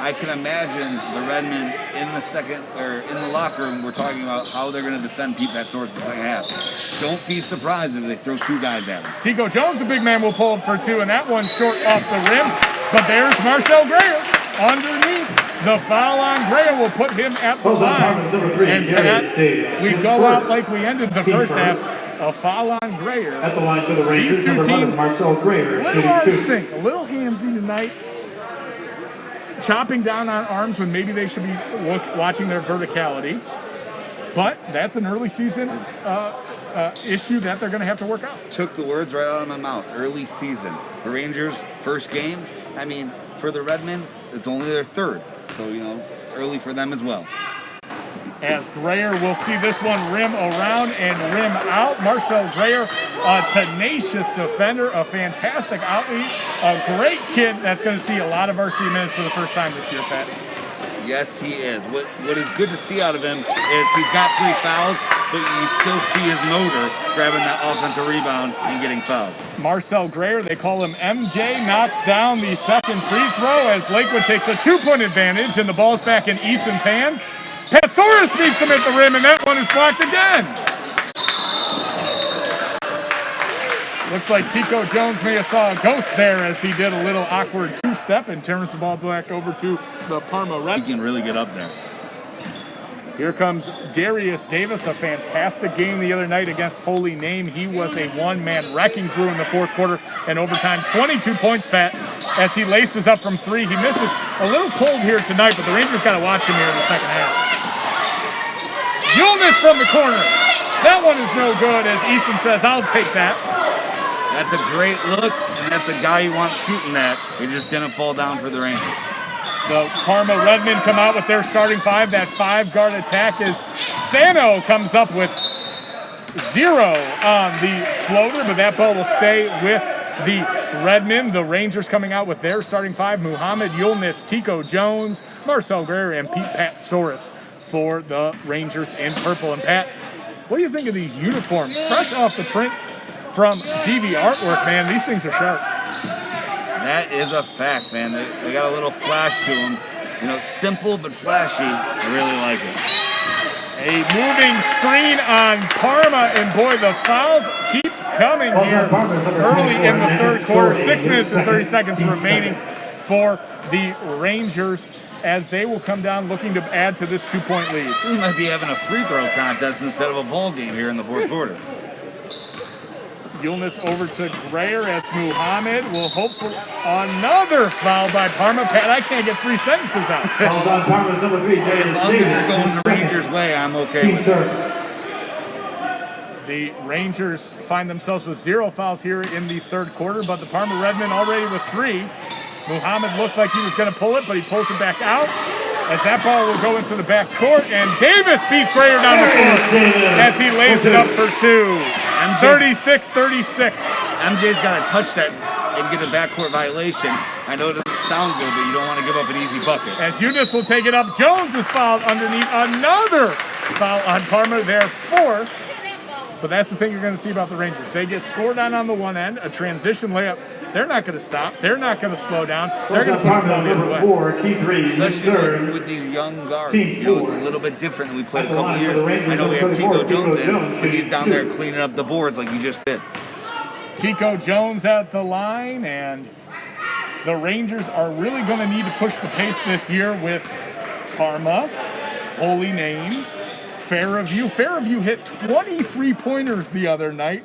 I can imagine the Redmen in the locker room. We're talking about how they're going to defend Pete Patsourus in the second half. Don't be surprised if they throw 2 guys at him. Tico Jones, the big man, will pull up for 2, and that one's short off the rim. But there's Marcel Greer underneath. The foul on Greer will put him at the line. And Pat, we go out like we ended the first half. A foul on Greer. At the line for the Rangers, These 2 teams, Marcel Greer, a little out of sync, a little handsy tonight. Chopping down on arms when maybe they should be watching their verticality. But that's an early season issue that they're going to have to work out. Took the words right out of my mouth. Early season. The Rangers' first game. I mean, for the Redmen, it's only their 3rd. So, you know, it's early for them as well. As Greer will see this one rim around and rim out. Marcel Greer, a tenacious defender, a fantastic athlete, a great kid that's going to see a lot of varsity minutes for the first time this year, Pat. Yes, he is. What is good to see out of him is he's got 3 fouls, but you still see his motor grabbing that offensive rebound and getting fouled. Marcel Greer, they call him MJ, knocks down the second free throw as Lakewood takes a 2-point advantage, and the ball's back in Eason's hands. Patsourus meets him at the rim, and that one is blocked again. Looks like Tico Jones may have saw a ghost there as he did a little awkward 2-step and turns the ball back over to the Parma Redmen. He can really get up there. Here comes Darius Davis, a fantastic game the other night against Holy Name. He was a one-man wrecking crew in the 4th quarter and overtime. 22 points, Pat, as he laces up from 3. He misses a little cold here tonight, but the Rangers got to watch him here in the second half. Yulnitz from the corner. That one is no good, as Eason says, I'll take that. That's a great look, and that's a guy you want shooting that. He just didn't fall down for the Rangers. The Parma Redmen come out with their starting 5. That 5-guard attack is Sano comes up with 0 on the floater, but that ball will stay with the Redmen. The Rangers coming out with their starting 5. Muhammad Yulnitz, Tico Jones, Marcel Greer, and Pete Patsourus for the Rangers in purple. And Pat, what do you think of these uniforms? Fresh off the print from GV Artwork, man. These things are sharp. That is a fact, man. They got a little flash to them. You know, simple but flashy. I really like it. A moving screen on Parma, and boy, the fouls keep coming here early in the 3rd quarter. 6 minutes and 30 seconds remaining for the Rangers as they will come down looking to add to this 2-point lead. We might be having a free throw contest instead of a ball game here in the 4th quarter. Yulnitz over to Greer as Muhammad will hope for another foul by Parma. Pat, I can't get 3 sentences out. Fouls on Parma's number 3. As long as you're going the Rangers' way, I'm okay with it. The Rangers find themselves with 0 fouls here in the 3rd quarter, but the Parma Redmen already with 3. Muhammad looked like he was going to pull it, but he pulls it back out as that ball will go into the back court, and Davis beats Greer down the court as he lays it up for 2. 36-36. MJ's got to touch that and get a backcourt violation. I know it doesn't sound good, but you don't want to give up an easy bucket. As Yulnitz will take it up, Jones is fouled underneath. Another foul on Parma, their 4th. But that's the thing you're going to see about the Rangers. They get scored on the one end, a transition layup. They're not going to stop. They're not going to slow down. They're going to push the ball the other way. 4, Keith Reed, Especially with these young guards. You know, it's a little bit different than we played a couple of years. I know we have Tico Jones in, but he's down there cleaning up the boards like you just did. Tico Jones at the line, and the Rangers are really going to need to push the pace this year with Parma, Holy Name, Fairview. Fairview hit 23 pointers the other night.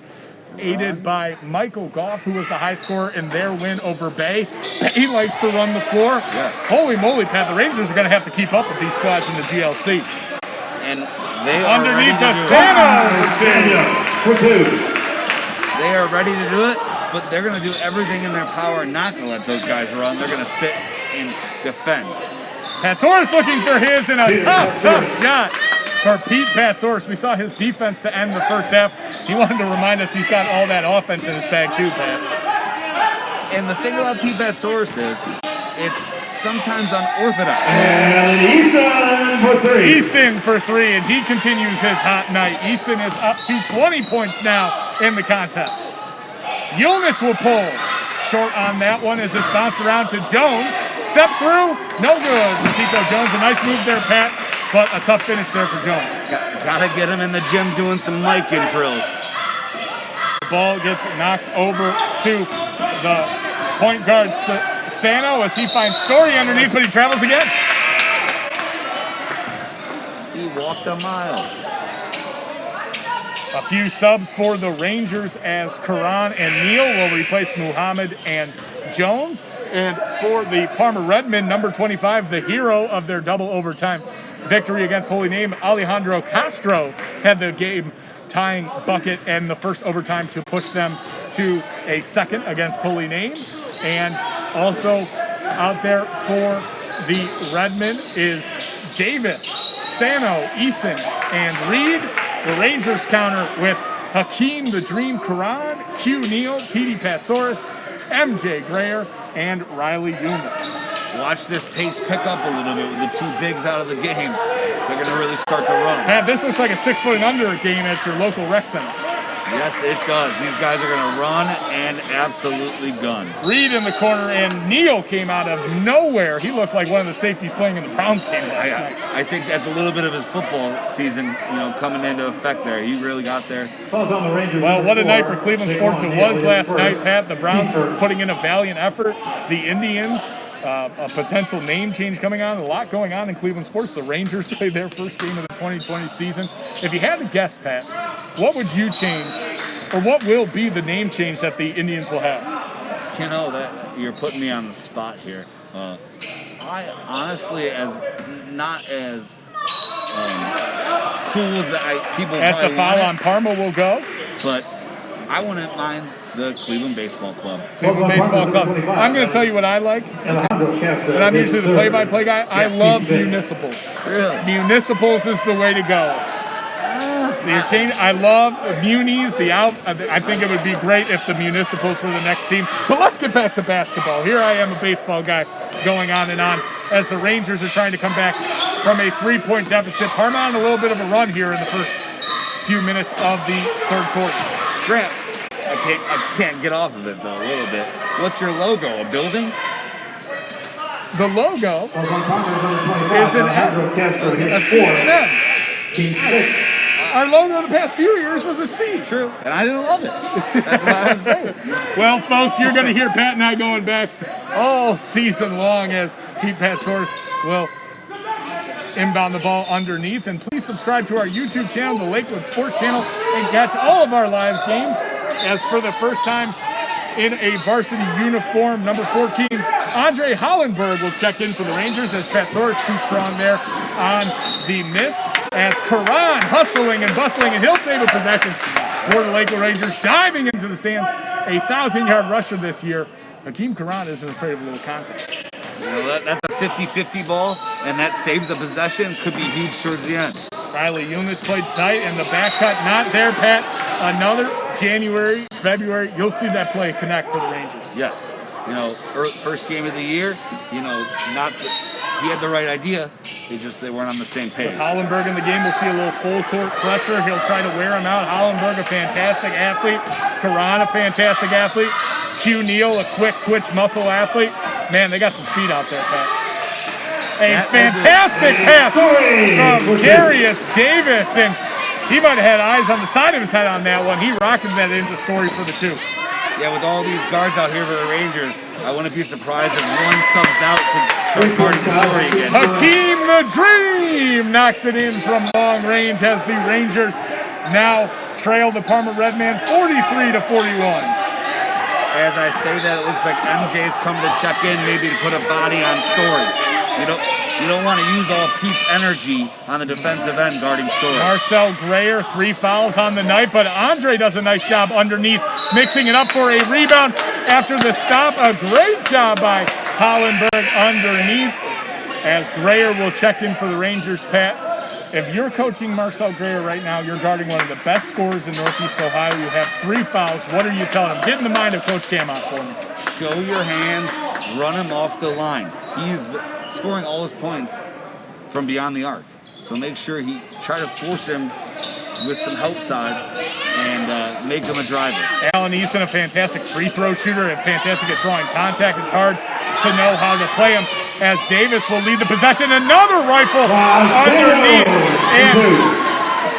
aided by Michael Goff, who was the high scorer in their win over Bay. Bay likes to run the floor. Yes. Holy moly, Pat, the Rangers are going to have to keep up with these squads in the GLC. And they are Underneath ready the to do Sano For two. They are ready to do it, but they're going to do everything in their power not to let those guys run. They're going to sit and defend. Patsoris looking for his in a tough shot for Pete Patsoris. We saw his defense to end the first half. He wanted to remind us he's got all that offense in his bag too, Pat. And the thing about Pete Patsoris is, it's sometimes unorthodox. And Eason for three. Eason for three, and he continues his hot night. Eason is up to 20 points now in the contest. Yulnitz will pull. Short on that one as it's bounced around to Jones. Step through, no good for Tico Jones. A nice move there, Pat, but a tough finish there for Jones. Gotta get him in the gym doing some mic-in drills. The ball gets knocked over to the point guard, Sano, as he finds Story underneath, but he travels again. He walked a mile. A few subs for the Rangers as Karan and Neal will replace Muhammad and Jones. And for the Parma Redmen, number 25, the hero of their double overtime victory against Holy Name, Alejandro Castro had the game tying bucket and the first overtime to push them to a second against Holy Name. And also out there for the Redmen is Davis, Sano, Eason, and Reed. The Rangers counter with Hakeem the Dream Karan, Q Neal, Petey Patsoris, MJ Grayer, and Riley Yulnitz. Watch this pace pick up a little bit with the two bigs out of the game. They're going to really start to run. Pat, this looks like a 6 foot and under game at your local rec center. Yes, it does. These guys are going to run and absolutely gun. Reed in the corner, and Neal came out of nowhere. He looked like one of the safeties playing in the Browns game last night. I think that's a little bit of his football season, coming into effect there. He really got there. Well, what a night for Cleveland sports it was last night, Pat. The Browns were putting in a valiant effort. The Indians, a potential name change coming on. A lot going on in Cleveland sports. The Rangers played their first game of the 2020 season. If you had to guess, Pat, what would you change, or what will be the name change that the Indians will have? That you're putting me on the spot here. I honestly, as not as cool as people as the foul on Parma will go, but I wouldn't mind the Cleveland Baseball Club. Cleveland Baseball Club. I'm going to tell you what I like, and I'm usually the play-by-play guy. I love municipals. Really? Municipals is the way to go. I love munis. I think it would be great if the municipals were the next team. But let's get back to basketball. Here I am, a baseball guy, going on and on as the Rangers are trying to come back from a 3-point deficit. Parma on a little bit of a run here in the first few minutes of the third quarter. Grant, I can't get off of it though a little bit. What's your logo? A building? The logo is a C&M. Our logo the past few years was a C. True. And I didn't love it. That's what I'm saying. Well, folks, you're going to hear Pat and I going back all season long as Pete Patsoris will inbound the ball underneath. And please subscribe to our YouTube channel, the Lakewood Sports Channel, and catch all of our live games. As for the first time in a varsity uniform, number 14, Andre Hollenberg will check in for the Rangers as Patsoris too strong there on the miss. As Karan hustling and bustling, and he'll save a possession for the Lakewood Rangers, diving into the stands. A 1,000-yard rusher this year. Hakeem Karan isn't afraid of a little contact. That's a 50-50 ball, and that saves the possession. Could be huge towards the end. Riley Yulnitz played tight, and the back cut not there, Pat. Another January, February, you'll see that play connect for the Rangers. Yes. First game of the year, he had the right idea. They weren't on the same page. With Hollenberg in the game, we'll see a little full court pressure. He'll try to wear him out. Hollenberg, a fantastic athlete. Karan, a fantastic athlete. Q Neal, a quick twitch muscle athlete. Man, they got some speed out there, Pat. A fantastic pass from Darius Davis, and he might have had eyes on the side of his head on that one. He rocketed that into Story for the two. Yeah, with all these guards out here for the Rangers, I wouldn't be surprised if one subs out to start guarding Story again. Hakeem the Dream knocks it in from long range as the Rangers now trail the Parma Redmen 43-41. As I say that, it looks like MJ's come to check in, maybe to put a body on Story. You don't want to use all Pete's energy on the defensive end guarding Story. Marcel Grayer, 3 fouls on the night, but Andre does a nice job underneath, mixing it up for a rebound after the stop. A great job by Hollenberg underneath, as Grayer will check in for the Rangers, Pat. If you're coaching Marcel Grayer right now, you're guarding one of the best scorers in Northeast Ohio. You have 3 fouls. What are you telling him? Get in the mind of Coach Camot for me. Show your hands, run him off the line. He's scoring all his points from beyond the arc. So make sure try to force him with some help side and make him a driver. Alan Eason, a fantastic free throw shooter and fantastic at drawing contact. It's hard to know how to play him, as Davis will lead the possession. Another rifle underneath, and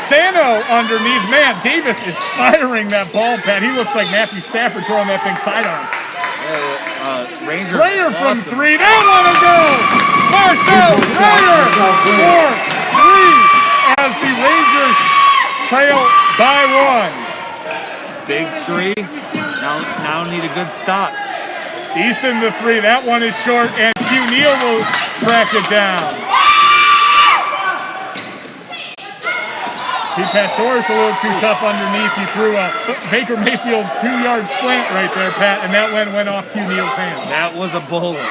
Sano underneath. Man, Davis is firing that ball, Pat. He looks like Matthew Stafford throwing that thing sidearm. Grayer from 3, that one will go! Marcel Grayer for 3 as the Rangers trail by 1. Big 3, now need a good stop. Eason the 3, that one is short, and Hugh Neal will track it down. Pete Patsoris a little too tough underneath. He threw a Baker Mayfield 2-yard slant right there, Pat, and that went off Hugh Neal's hand. That was a bowler.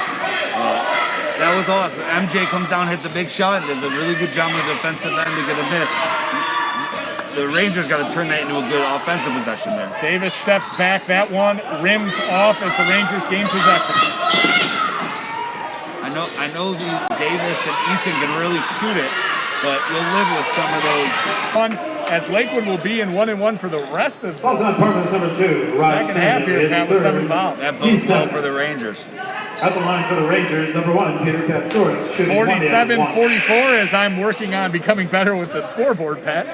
That was awesome. MJ comes down, hits a big shot, and does a really good job on the defensive end to get a miss. The Rangers got to turn that into a good offensive possession there. Davis steps back. That one rims off as the Rangers gain possession. I know the Davis and Eason can really shoot it, but you'll live with some of those. Fun, as Lakewood will be in 1-1 for the rest of the Fouls on Parma's number 2. second half here, Pat, with 7 fouls. That bodes well for the Rangers. At the line for the Rangers, number 1, Peter Patsoris, shooting 47-44, as I'm working on becoming better with the scoreboard, Pat,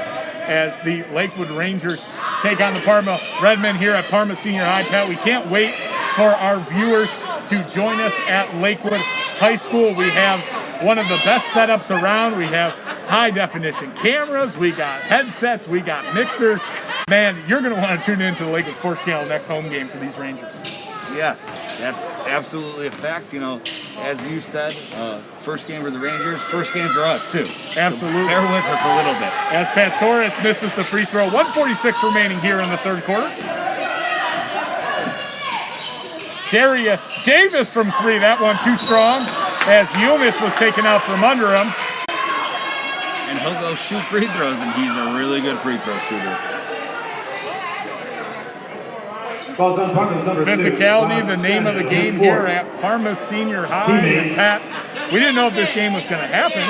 as the Lakewood Rangers take on the Parma Redmen here at Parma Senior High. Pat, we can't wait for our viewers to join us at Lakewood High School. We have one of the best setups around. We have high definition cameras, we got headsets, we got mixers. Man, you're going to want to tune into the Lakewood Sports Channel next home game for these Rangers. Yes, that's absolutely a fact. You know, as you said, first game for the Rangers, first game for us too. Absolutely. So bear with us a little bit. As Patsoris misses the free throw, 1:46 remaining here in the third quarter. Darius Davis from 3, that one too strong, as Yumich was taken out from under him. And he'll go shoot free throws, and he's a really good free throw shooter. Physicality, the name of the game here at Parma Senior High. And Pat, we didn't know if this game was going to happen.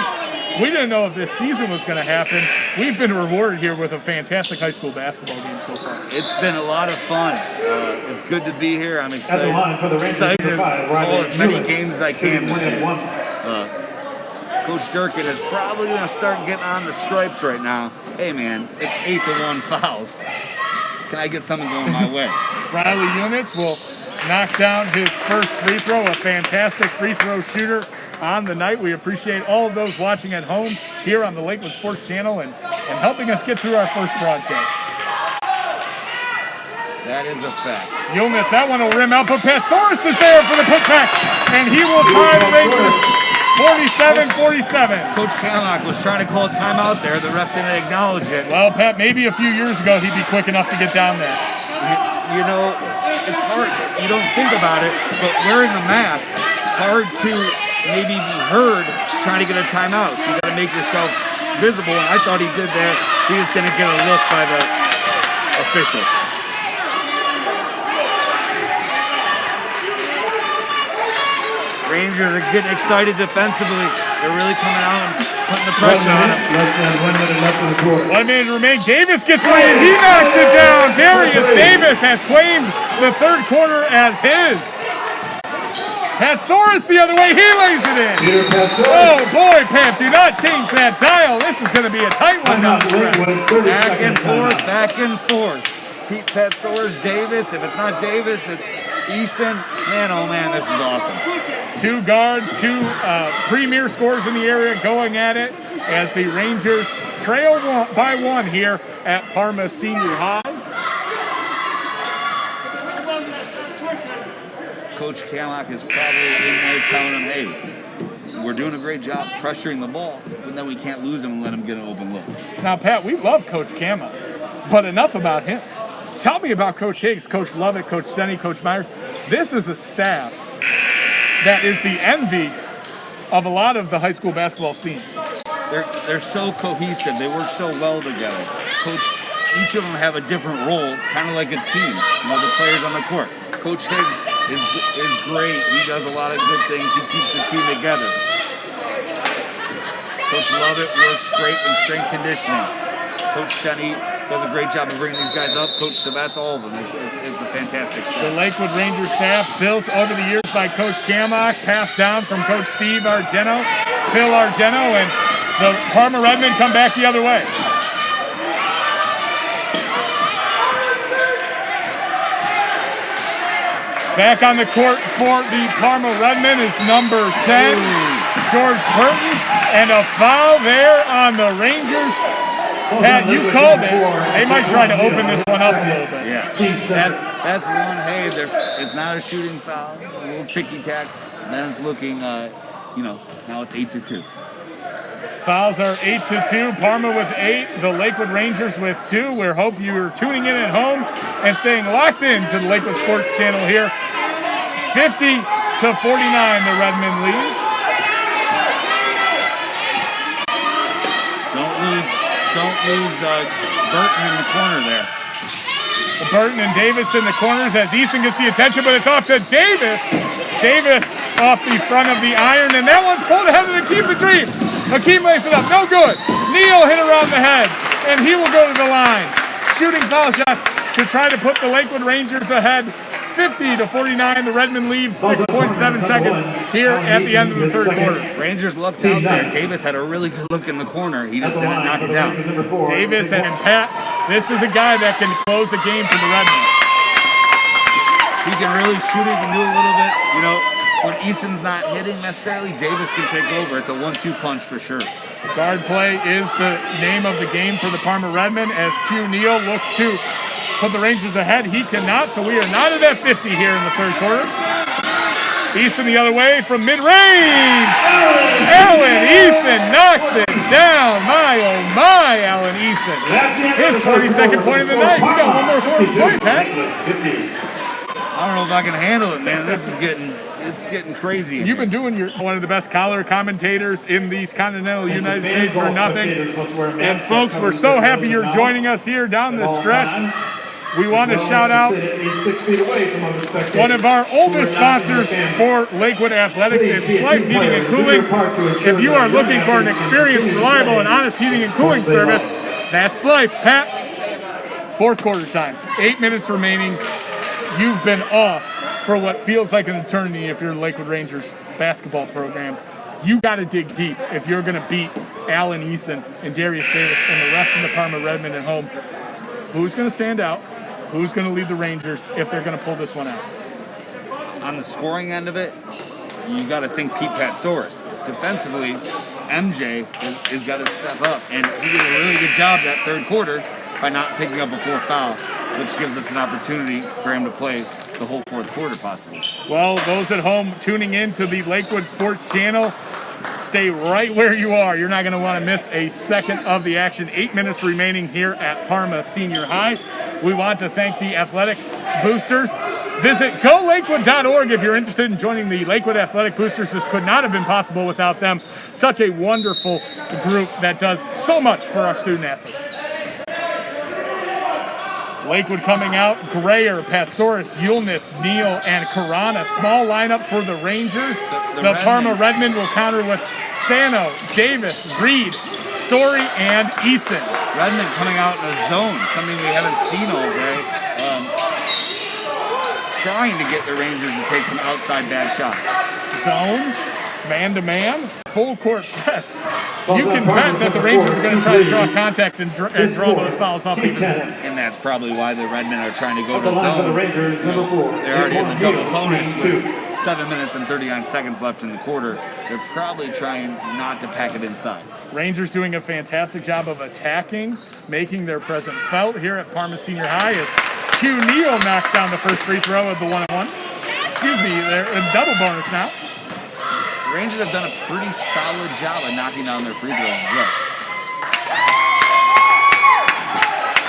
We didn't know if this season was going to happen. We've been rewarded here with a fantastic high school basketball game so far. It's been a lot of fun. It's good to be here. I'm excited. At the line for the Rangers, excited to call as many Yumich, games as I can this year. 1. Coach Durkin is probably going to start getting on the stripes right now. Hey, man, it's 8-1 fouls. Can I get something going my way? Riley Yumich will knock down his first free throw, a fantastic free throw shooter on the night. We appreciate all of those watching at home here on the Lakewood Sports Channel and helping us get through our first broadcast. That is a fact. Yumich, that one will rim out, but Patsoris is there for the putback, and he will tie the Rangers 47-47. Coach Camlock was trying to call a timeout there. The ref didn't acknowledge it. Well, Pat, maybe a few years ago he'd be quick enough to get down there. You know, it's hard. You don't think about it, but wearing the mask, hard to maybe be heard trying to get a timeout. So you got to make yourself visible, and I thought he did there. He just didn't get a look by the official. Rangers are getting excited defensively. They're really coming out and putting the pressure on them. 1 minute left in the quarter. 1 minute remaining. Davis gets away and he knocks it down. Darius Davis has claimed the third quarter as his. Patsoris the other way. He lays it in. Oh boy, Pat, do not change that dial. This is going to be a tight one down the stretch. Back and forth, back and forth. Pete Patsoris, Davis. If it's not Davis, it's Easton. Man, oh man, this is awesome. 2 guards, 2 premier scorers in the area going at it as the Rangers trail by 1 here at Parma Senior High. Coach Kamlock is probably in there telling him, hey, we're doing a great job pressuring the ball, but then we can't lose him and let him get an open look. Now, Pat, we love Coach Kama, but enough about him. Tell me about Coach Higgs, Coach Lovett, Coach Senny, Coach Myers. This is a staff that is the envy of a lot of the high school basketball scene. They're so cohesive. They work so well together. Coach, each of them have a different role, kind of like a team. You know, the players on the court. Coach Higgs is great. He does a lot of good things. He keeps the team together. Coach Lovett works great in strength conditioning. Coach Shenny does a great job of bringing these guys up. Coach Sabat's, all of them. It's a fantastic staff. The Lakewood Ranger staff built over the years by Coach Kamlock, passed down from Coach Phil Argeno, and the Parma Redmen come back the other way. Back on the court for the Parma Redmen is number 10, George Burton, and a foul there on the Rangers. Pat, you called it. They might try to open this one up a little bit. Yeah, that's one. Hey, it's not a shooting foul. A little ticky-tack. And then it's looking, now it's 8-2. Fouls are 8-2. Parma with 8. The Lakewood Rangers with 2. We hope you're tuning in at home and staying locked in to the Lakewood Sports Channel here. 50-49, the Redmen lead. Don't lose Burton in the corner there. Burton and Davis in the corners as Easton gets the attention, but it's off to Davis. Davis off the front of the iron, and that one's pulled ahead of Akeem the Dream. Akeem lays it up, no good. Neal hit around the head, and he will go to the line. Shooting foul shots to try to put the Lakewood Rangers ahead. 50-49, the Redmen leaves 6.7 seconds here at the end of the third quarter. Rangers looked out there. Davis had a really good look in the corner. He just didn't knock it down. Davis and Pat, this is a guy that can close a game for the Redmen. He can really shoot it and do a little bit. You know, when Easton's not hitting necessarily, Davis can take over. It's a 1-2 punch for sure. Guard play is the name of the game for the Parma Redmen as Q Neal looks to put the Rangers ahead. He cannot, so we are not at that 50 here in the third quarter. Easton the other way from mid-range. Alan Easton knocks it down. My, oh my, Alan Easton. His 22nd point of the night. You got one more quarter to play, Pat. I don't know if I can handle it, man. This is getting crazy. You've been doing one of the best color commentators in these continental United States for nothing. And folks, we're so happy you're joining us here down this stretch. We want to shout out one of our oldest sponsors for Lakewood Athletics. It's Life Heating and Cooling. If you are looking for an experienced, reliable, and honest heating and cooling service, that's Life. Pat, fourth quarter time. 8 minutes remaining. You've been off for what feels like an eternity if you're the Lakewood Rangers basketball program. You got to dig deep if you're going to beat Alan Easton and Darius Davis and the rest of the Parma Redmen at home. Who's going to stand out? Who's going to lead the Rangers if they're going to pull this one out? On the scoring end of it, you got to think Pete Patsaurus. Defensively, MJ has got to step up, and he did a really good job that third quarter by not picking up a fourth foul, which gives us an opportunity for him to play the whole fourth quarter possibly. Well, those at home tuning in to the Lakewood Sports Channel, stay right where you are. You're not going to want to miss a second of the action. 8 minutes remaining here at Parma Senior High. We want to thank the athletic boosters. Visit GoLakewood.org if you're interested in joining the Lakewood Athletic Boosters. This could not have been possible without them. Such a wonderful group that does so much for our student athletes. Lakewood coming out, Grayer, Patsaurus, Yulnitz, Neal, and Karana. Small lineup for the Rangers. The Parma Redmen will counter with Sano, Davis, Reed, Story, and Eason. Redmond coming out in a zone, something we haven't seen all day. Trying to get the Rangers to take some outside bad shots. Zone, man-to-man, full court press. You can bet that the Rangers are going to try to draw contact and draw those fouls off even more. And that's probably why the Redmen are trying to go to the zone. They're already in the double bonus with 7 minutes and 39 seconds left in the quarter. They're probably trying not to pack it inside. Rangers doing a fantastic job of attacking, making their presence felt here at Parma Senior High as Q Neal knocks down the first free throw of the 1-on-1. Excuse me, they're in double bonus now. Rangers have done a pretty solid job of knocking down their free throws. Look.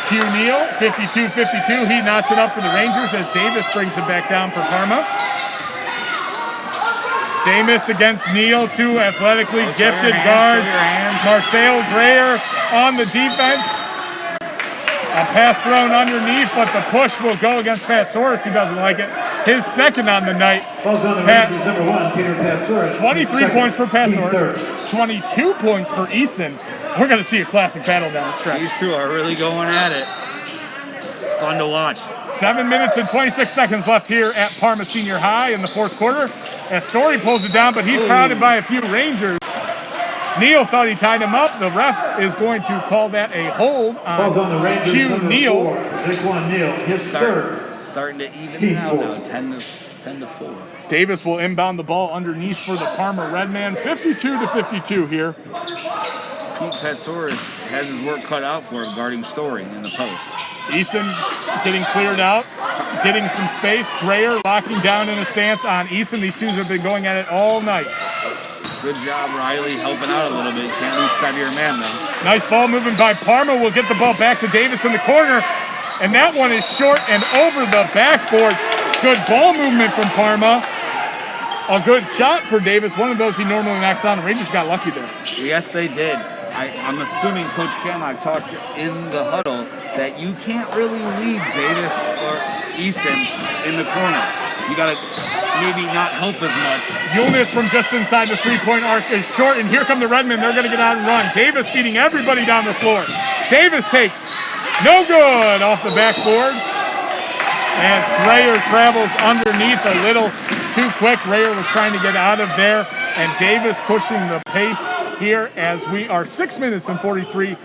Q Neal, 52-52. He knocks it up for the Rangers as Davis brings it back down for Parma. Davis against Neal, two athletically gifted guards. Marcel Greer on the defense. A pass thrown underneath, but the push will go against Patsaurus, who doesn't like it. His second on the night. Number 1, Peter Patsaurus. 23 points for Patsaurus, 22 points for Eason. We're going to see a classic battle down the stretch. These two are really going at it. It's fun to watch. 7 minutes and 26 seconds left here at Parma Senior High in the fourth quarter. As Story pulls it down, but he's crowded by a few Rangers. Neal thought he tied him up. The ref is going to call that a hold on the Rangers, Q Neal. Neal, his third. Starting to even it out now, 10 to 4. Davis will inbound the ball underneath for the Parma Redmen, 52-52 here. Pete Patsaurus has his work cut out for him guarding Story in the post. Eason getting cleared out, getting some space. Greer locking down in a stance on Eason. These two have been going at it all night. Good job, Riley, helping out a little bit. Can't lose sight of your man, though. Nice ball moving by Parma. Will get the ball back to Davis in the corner. And that one is short and over the backboard. Good ball movement from Parma. A good shot for Davis. One of those he normally knocks down. The Rangers got lucky there. Yes, they did. I'm assuming Coach Camlock talked in the huddle that you can't really leave Davis or Eason in the corners. You got to maybe not help as much. Yulnitz from just inside the three-point arc is short, and here come the Redmen. They're going to get out and run. Davis beating everybody down the floor. Davis takes no good off the backboard. As Greer travels underneath a little too quick. Greer was trying to get out of there, and Davis pushing the pace here as we are 6 minutes and 43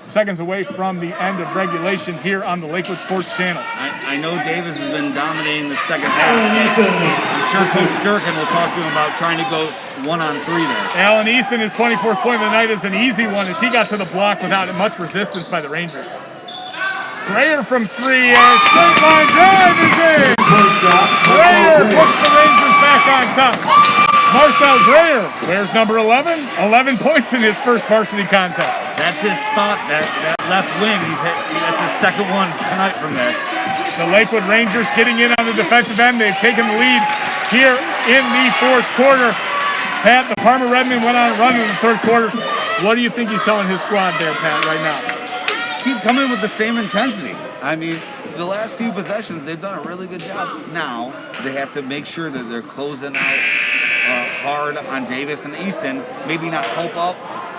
seconds away from the end of regulation here on the Lakewood Sports Channel. I know Davis has been dominating the second half. I'm sure Coach Durkin will talk to him about trying to go 1-on-3 there. Alan Eason, his 24th point of the night, is an easy one as he got to the block without much resistance by the Rangers. Greer from three, and straight line drive is in! Greer puts the Rangers back on top. Marcel Greer wears number 11, 11 points in his first varsity contest. That's his spot, that left wing. That's his second one tonight from there. The Lakewood Rangers getting in on the defensive end. They've taken the lead here in the fourth quarter. Pat, the Parma Redmen went on a run in the third quarter. What do you think he's telling his squad there, Pat, right now? Keep coming with the same intensity. I mean, the last few possessions, they've done a really good job. Now, they have to make sure that they're closing out hard on Davis and Eason, maybe not help up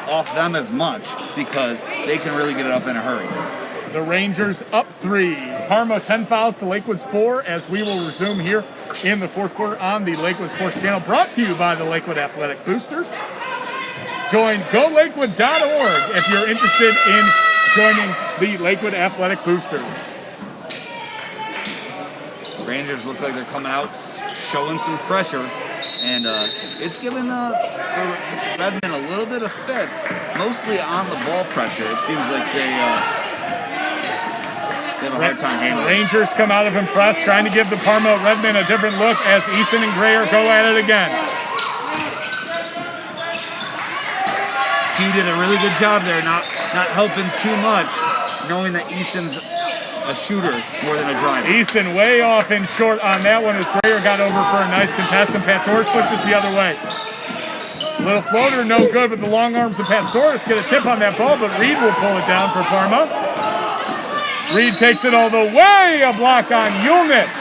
off them as much because they can really get it up in a hurry. The Rangers up 3. Parma 10 fouls to Lakewood's 4 as we will resume here in the fourth quarter on the Lakewood Sports Channel, brought to you by the Lakewood Athletic Boosters. Join GoLakewood.org if you're interested in joining the Lakewood Athletic Boosters. Rangers look like they're coming out showing some pressure. And it's given the Redmen a little bit of fits, mostly on the ball pressure. It seems like they have a hard time handling it. Rangers come out of him press, trying to give the Parma Redmen a different look as Eason and Greer go at it again. Q did a really good job there, not helping too much, knowing that Eason's a shooter more than a driver. Eason way off and short on that one as Greer got over for a nice contest, and Patsaurus pushes the other way. Little floater, no good, but the long arms of Patsaurus get a tip on that ball, but Reed will pull it down for Parma. Reed takes it all the way, a block on Yulnitz,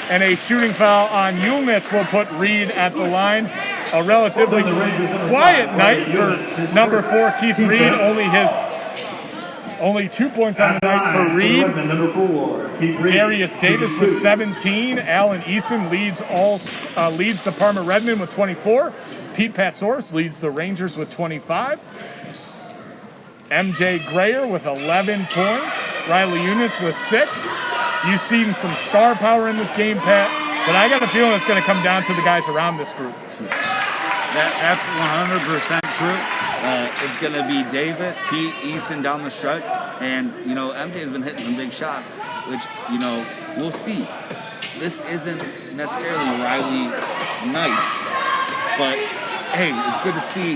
and a shooting foul on Yulnitz will put Reed at the line. A relatively quiet night for number 4, Keith Reed, only 2 points on the night for Reed. Number 4, Keith Reed. Darius Davis with 17. Alan Eason leads the Parma Redmen with 24. Pete Patsaurus leads the Rangers with 25. MJ Greer with 11 points. Riley Yulnitz with 6. You've seen some star power in this game, Pat, but I got a feeling it's going to come down to the guys around this group. That's 100% true. It's going to be Davis, Pete, Easton down the stretch, and MJ has been hitting some big shots, which we'll see. This isn't necessarily Riley's night, but hey, it's good to see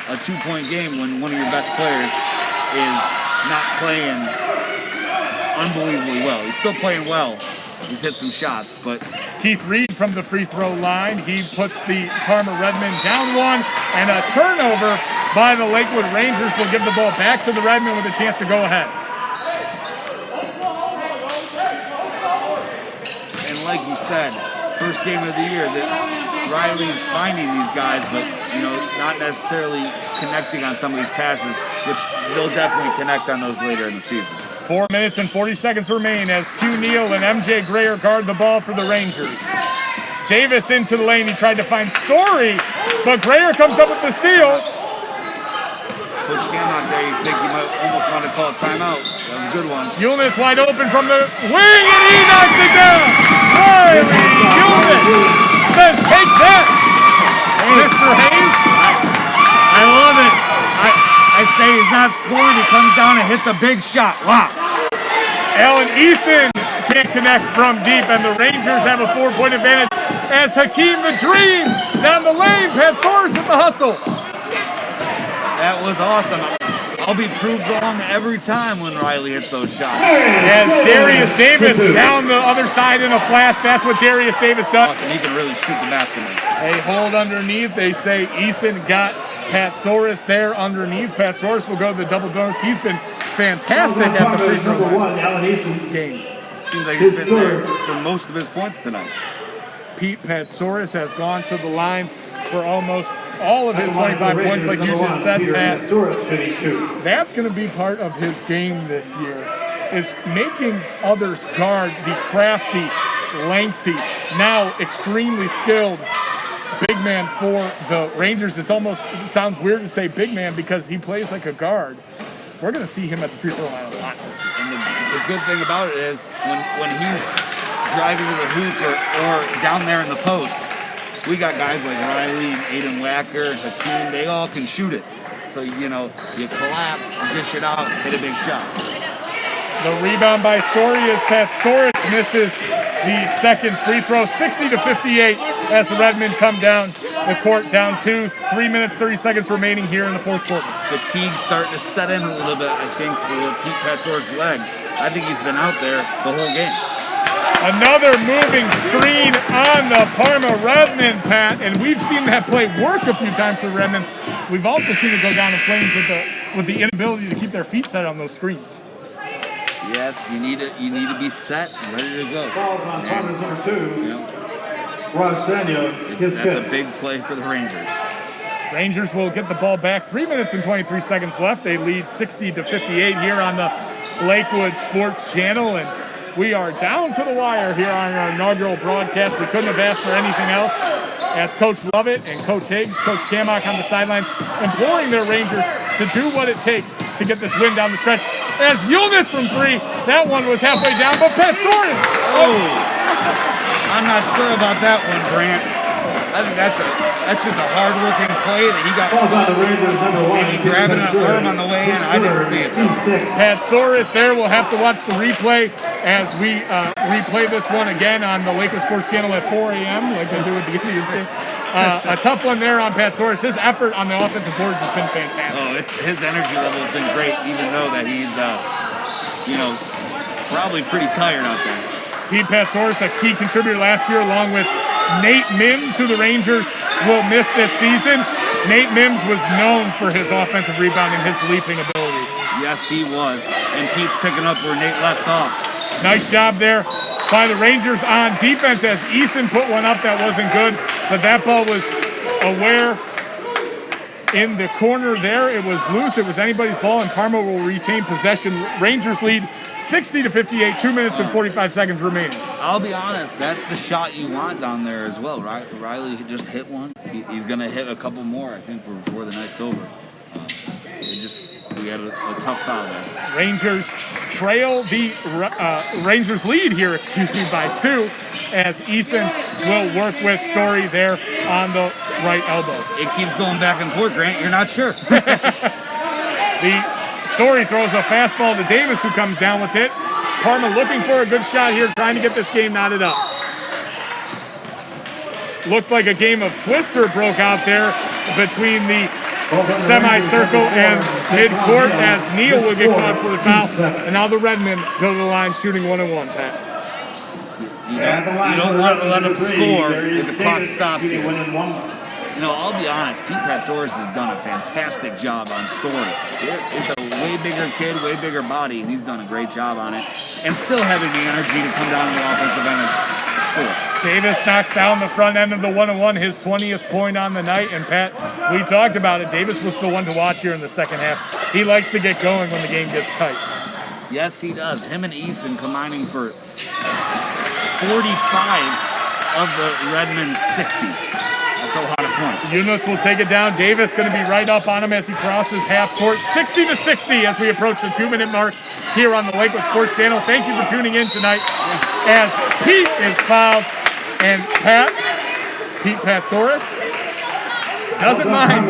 a 2-point game when one of your best players is not playing unbelievably well. He's still playing well. He's hit some shots, but Keith Reed from the free throw line. He puts the Parma Redmen down 1, and a turnover by the Lakewood Rangers will give the ball back to the Redmen with a chance to go ahead. And like you said, first game of the year that Riley's finding these guys, but not necessarily connecting on some of these passes, which they'll definitely connect on those later in the season. 4 minutes and 40 seconds remain as Q Neal and MJ Grayer guard the ball for the Rangers. Davis into the lane. He tried to find Story, but Grayer comes up with the steal. Coach Cam out there, you think you might almost want to call a timeout. That was a good one. Yulnitz wide open from the wing, and he knocks it down. Riley Yulnitz says, take that, Mr. Hayes. I love it. I say he's not scoring. He comes down and hits a big shot. Wow. Alan Eason can't connect from deep, and the Rangers have a 4-point advantage as Hakeem the Dream down the lane. Pat Soares with the hustle. That was awesome. I'll be proved wrong every time when Riley hits those shots. As Darius Davis down the other side in a flash. That's what Darius Davis does. Awesome. He can really shoot the basketball. They hold underneath. They say Eason got Pat Soares there underneath. Pat Soares will go to the double bonus. He's been fantastic at the free throw line game. Seems like he's been there for most of his points tonight. Pete Pat Soares has gone to the line for almost all of his 25 points, like you just said, Pat. That's going to be part of his game this year, is making others guard the crafty, lengthy, now extremely skilled big man for the Rangers. It sounds weird to say big man because he plays like a guard. We're going to see him at the free throw line a lot this year. And the good thing about it is when he's driving to the hoop or down there in the post, we got guys like Riley and Aiden Wacker and Hakeem. They all can shoot it. So, you collapse, dish it out, hit a big shot. The rebound by Story as Pat Soares misses the second free throw, 60-58 as the Redmen come down the court down 2. 3 minutes, 30 seconds remaining here in the fourth quarter. Fatigue's starting to set in a little bit, I think, for Pete Pat Soares' legs. I think he's been out there the whole game. Another moving screen on the Parma Redmen, Pat, and we've seen that play work a few times for Redmen. We've also seen it go down in flames with the inability to keep their feet set on those screens. Yes, you need to be set and ready to go. Falls on Parma's number 2. That's a big play for the Rangers. Rangers will get the ball back. 3 minutes and 23 seconds left. They lead 60-58 here on the Lakewood Sports Channel, and we are down to the wire here on our inaugural broadcast. We couldn't have asked for anything else. As Coach Lovett and Coach Higgs, Coach Kamak on the sidelines, imploring their Rangers to do what it takes to get this win down the stretch. As Yulnitz from 3, that one was halfway down, but Pat Soares. Oh, I'm not sure about that one, Grant. I think that's just a hard-working play that he got. Maybe grabbing an arm on the way in. I didn't see it. Pat Soares there. We'll have to watch the replay as we replay this one again on the Lakewood Sports Channel at 4 a.m. like they do at the Indians game. A tough one there on Pat Soares. His effort on the offensive boards has been fantastic. Oh, his energy level has been great, even though that he's, probably pretty tired out there. Pete Pat Soares, a key contributor last year, along with Nate Mims, who the Rangers will miss this season. Nate Mims was known for his offensive rebounding, his leaping ability. Yes, he was. And Pete's picking up where Nate left off. Nice job there by the Rangers on defense as Eason put one up that wasn't good, but that ball was aware in the corner there. It was loose. It was anybody's ball, and Parma will retain possession. Rangers lead 60-58, 2 minutes and 45 seconds remaining. I'll be honest, that's the shot you want down there as well, right? Riley just hit one. He's going to hit a couple more, I think, before the night's over. We had a tough foul there. Rangers trail the Rangers lead here, by 2, as Eason will work with Story there on the right elbow. It keeps going back and forth, Grant. You're not sure. The Story throws a fastball to Davis, who comes down with it. Parma looking for a good shot here, trying to get this game knotted up. Looked like a game of Twister broke out there between the semicircle and midcourt, as Neal would get caught for the foul. And now the Redmen go to the line shooting 1-1, Pat. You don't want to let them score with the clock stopped here. I'll be honest, Pete Patsoris has done a fantastic job on Story. It's a way bigger kid, way bigger body, and he's done a great job on it. And still having the energy to come down to the offensive end and score. Davis knocks down the front end of the 1-1, his 20th point on the night. And Pat, we talked about it. Davis was the one to watch here in the second half. He likes to get going when the game gets tight. Yes, he does. Him and Eason combining for 45 of the Redmen 60. That's a lot of points. Units will take it down. Davis going to be right up on him as he crosses half court. 60-60 as we approach the 2-minute mark here on the Lakewood Sports Channel. Thank you for tuning in tonight as Pete is fouled. And Pete Patsoris doesn't mind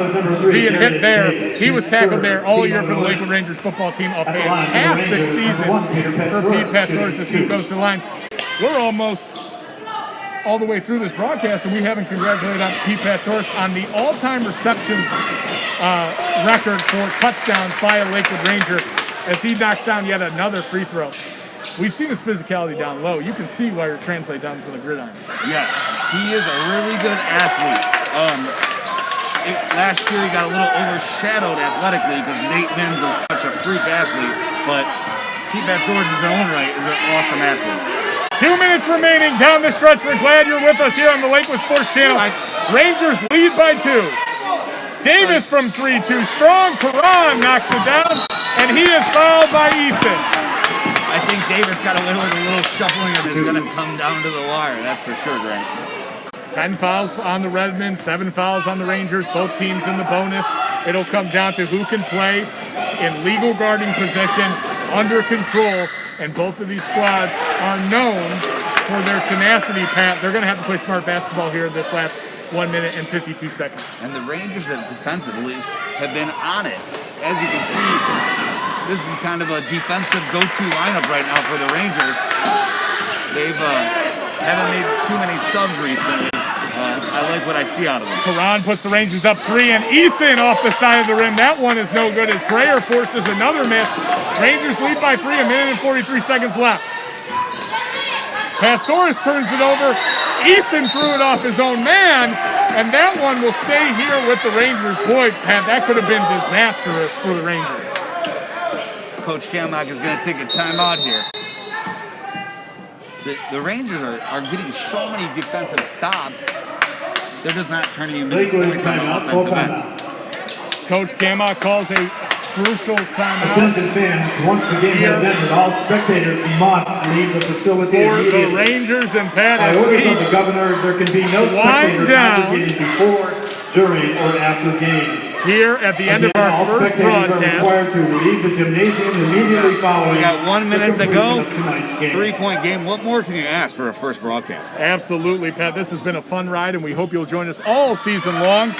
being hit there. He was tackled there all year for the Lakewood Rangers football team. A fantastic season for Pete Patsoris as he goes to the line. We're almost all the way through this broadcast, and we haven't congratulated Pete Patsoris on the all-time receptions record for touchdowns by a Lakewood Ranger as he knocks down yet another free throw. We've seen his physicality down low. You can see why it translates down to the gridiron. Yes, he is a really good athlete. Last year he got a little overshadowed athletically because Nate Mims is such a freak athlete, but Pete Patsoris in his own right is an awesome athlete. 2 minutes remaining down the stretch. We're glad you're with us here on the Lakewood Sports Channel. Rangers lead by 2. Davis from 3, too strong. Karan knocks it down, and he is fouled by Eason. I think Davis got away with a little shuffling and is going to come down to the wire. That's for sure, Grant. 10 fouls on the Redmen, 7 fouls on the Rangers, both teams in the bonus. It'll come down to who can play in legal guarding position, under control, and both of these squads are known for their tenacity, Pat. They're going to have to play smart basketball here this last 1 minute and 52 seconds. And the Rangers have defensively have been on it. As you can see, this is kind of a defensive go-to lineup right now for the Rangers. They've haven't made too many subs recently. I like what I see out of them. Karan puts the Rangers up 3, and Eason off the side of the rim. That one is no good as Grayer forces another miss. Rangers lead by 3, 1 minute and 43 seconds left. Patsoris turns it over. Eason threw it off his own man, and that one will stay here with the Rangers. Boy, Pat, that could have been disastrous for the Rangers. Coach Kamlock is going to take a timeout here. The Rangers are getting so many defensive stops, they're just not turning you into points on the offensive end. Coach Kamlock calls a crucial timeout. Attention fans, once the game has ended, all spectators must leave the facility for immediately. the Rangers and Pat, By as orders we of the governor, there can be no spectators congregating before, during, or after games. Here at the end of our first spectators are broadcast. required to leave the gymnasium immediately following. We got 1 minute to go. of tonight's game. 3-point game. What more can you ask for a first broadcast? Absolutely, Pat. This has been a fun ride, and we hope you'll join us all season long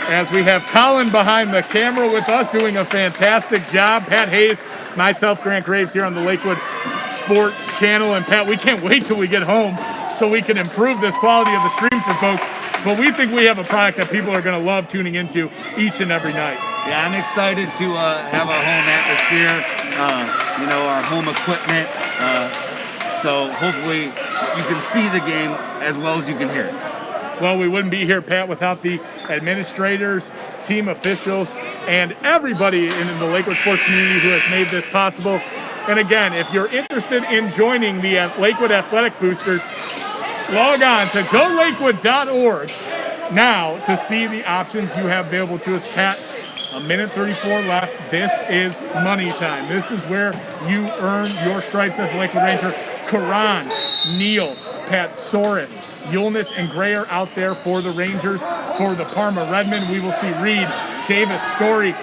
as we have Colin behind the camera with us doing a fantastic job. Pat Hayes, myself, Grant Graves here on the Lakewood Sports Channel. And Pat, we can't wait till we get home so we can improve this quality of the stream for folks. But we think we have a product that people are going to love tuning into each and every night. Yeah, I'm excited to have our home atmosphere, our home equipment. So hopefully you can see the game as well as you can hear it. Well, we wouldn't be here, Pat, without the administrators, team officials, and everybody in the Lakewood sports community who has made this possible. And again, if you're interested in joining the Lakewood Athletic Boosters, log on to golakewood.org now to see the options you have available to us. Pat, 1 minute 34 left. This is money time. This is where you earn your stripes as a Lakewood Ranger. Karan, Neal, Patsoris, Yulnitz, and Grayer out there for the Rangers. For the Parma Redmen, we will see Reed, Davis, Story,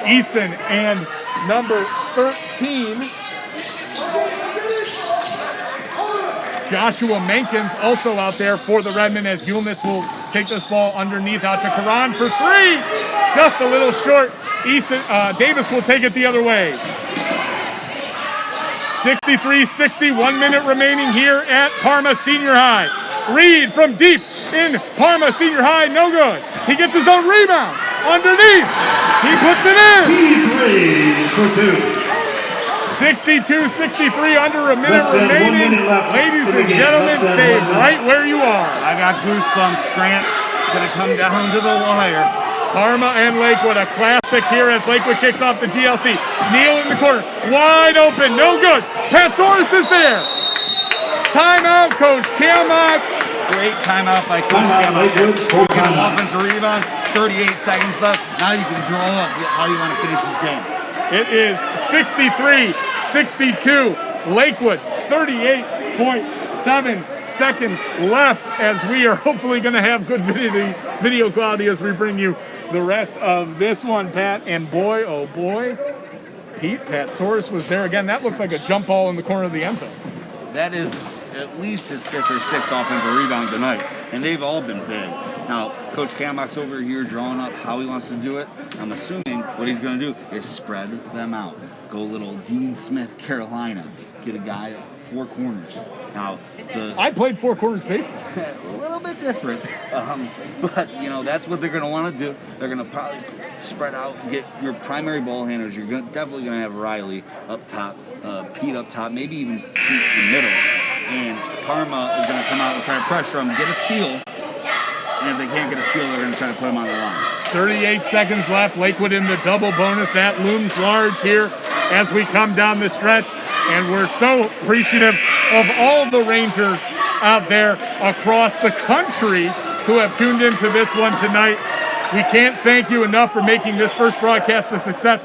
Eason, and number 13, Joshua Menkins also out there for the Redmen as Yulnitz will take this ball underneath out to Karan for three. Just a little short. Davis will take it the other way. 63-60, 1 minute remaining here at Parma Senior High. Reed from deep in Parma Senior High, no good. He gets his own rebound underneath. He puts it in. P3 for two. 62-63, under a minute remaining. Ladies and gentlemen, stay right where you are. I got goosebumps, Grant. It's going to come down to the wire. Parma and Lakewood, a classic here as Lakewood kicks off the GLC. Neal in the corner, wide open, no good. Patsoris is there. Timeout, Coach Kamak. Great timeout by Coach Kamak. Get an offensive rebound, 38 seconds left. Now you can draw up how you want to finish this game. It is 63-62. Lakewood, 38.7 seconds left as we are hopefully going to have good video quality as we bring you the rest of this one, Pat. And boy, oh boy, Pete Patsoris was there again. That looked like a jump ball in the corner of the end zone. That is at least his fifth or sixth offensive rebound tonight, and they've all been big. Now, Coach Kamak's over here drawing up how he wants to do it. I'm assuming what he's going to do is spread them out. Go little Dean Smith, Carolina. Get a guy four corners. Now, I played four corners baseball. A little bit different, but that's what they're going to want to do. They're going to probably spread out, get your primary ball handlers. You're definitely going to have Riley up top, Pete up top, maybe even Pete in the middle. And Parma is going to come out and try to pressure them, get a steal. And if they can't get a steal, they're going to try to put them on the line. 38 seconds left. Lakewood in the double bonus. That looms large here as we come down the stretch. And we're so appreciative of all the Rangers out there across the country who have tuned into this one tonight. We can't thank you enough for making this first broadcast a success.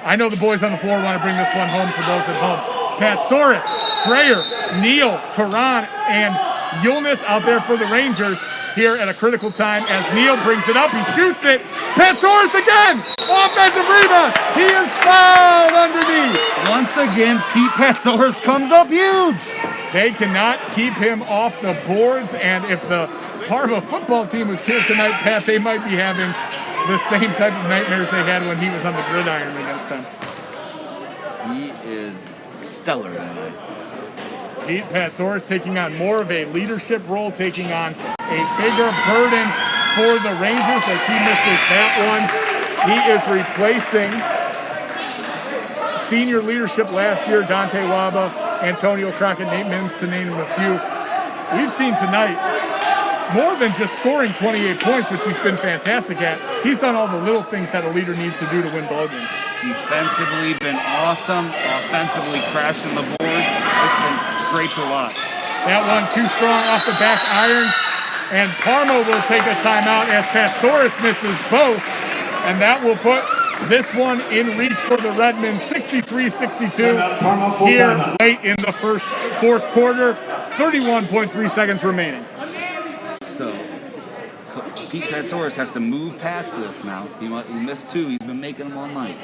I know the boys on the floor want to bring this one home for those at home. Patsoris, Grayer, Neal, Karan, and Yulnitz out there for the Rangers here at a critical time as Neal brings it up. He shoots it. Patsoris again. Offensive rebound. He is fouled underneath. Once again, Pete Patsoris comes up huge. They cannot keep him off the boards, and if the Parma football team was here tonight, Pat, they might be having the same type of nightmares they had when he was on the gridiron against them. He is stellar tonight. Pete Patsoris taking on more of a leadership role, taking on a bigger burden for the Rangers as he misses that one. He is replacing senior leadership last year, Dante Waba, Antonio Crockett, Nate Mims, to name a few. We've seen tonight more than just scoring 28 points, which he's been fantastic at. He's done all the little things that a leader needs to do to win ball games. Defensively been awesome. Offensively crashing the board. It's been great to watch. That one too strong off the back iron. And Parma will take a timeout as Patsoris misses both. And that will put this one in reach for the Redmen, 63-62 here late in the fourth quarter. 31.3 seconds remaining. So Pete Patsoris has to move past this now. He missed two. He's been making them all night.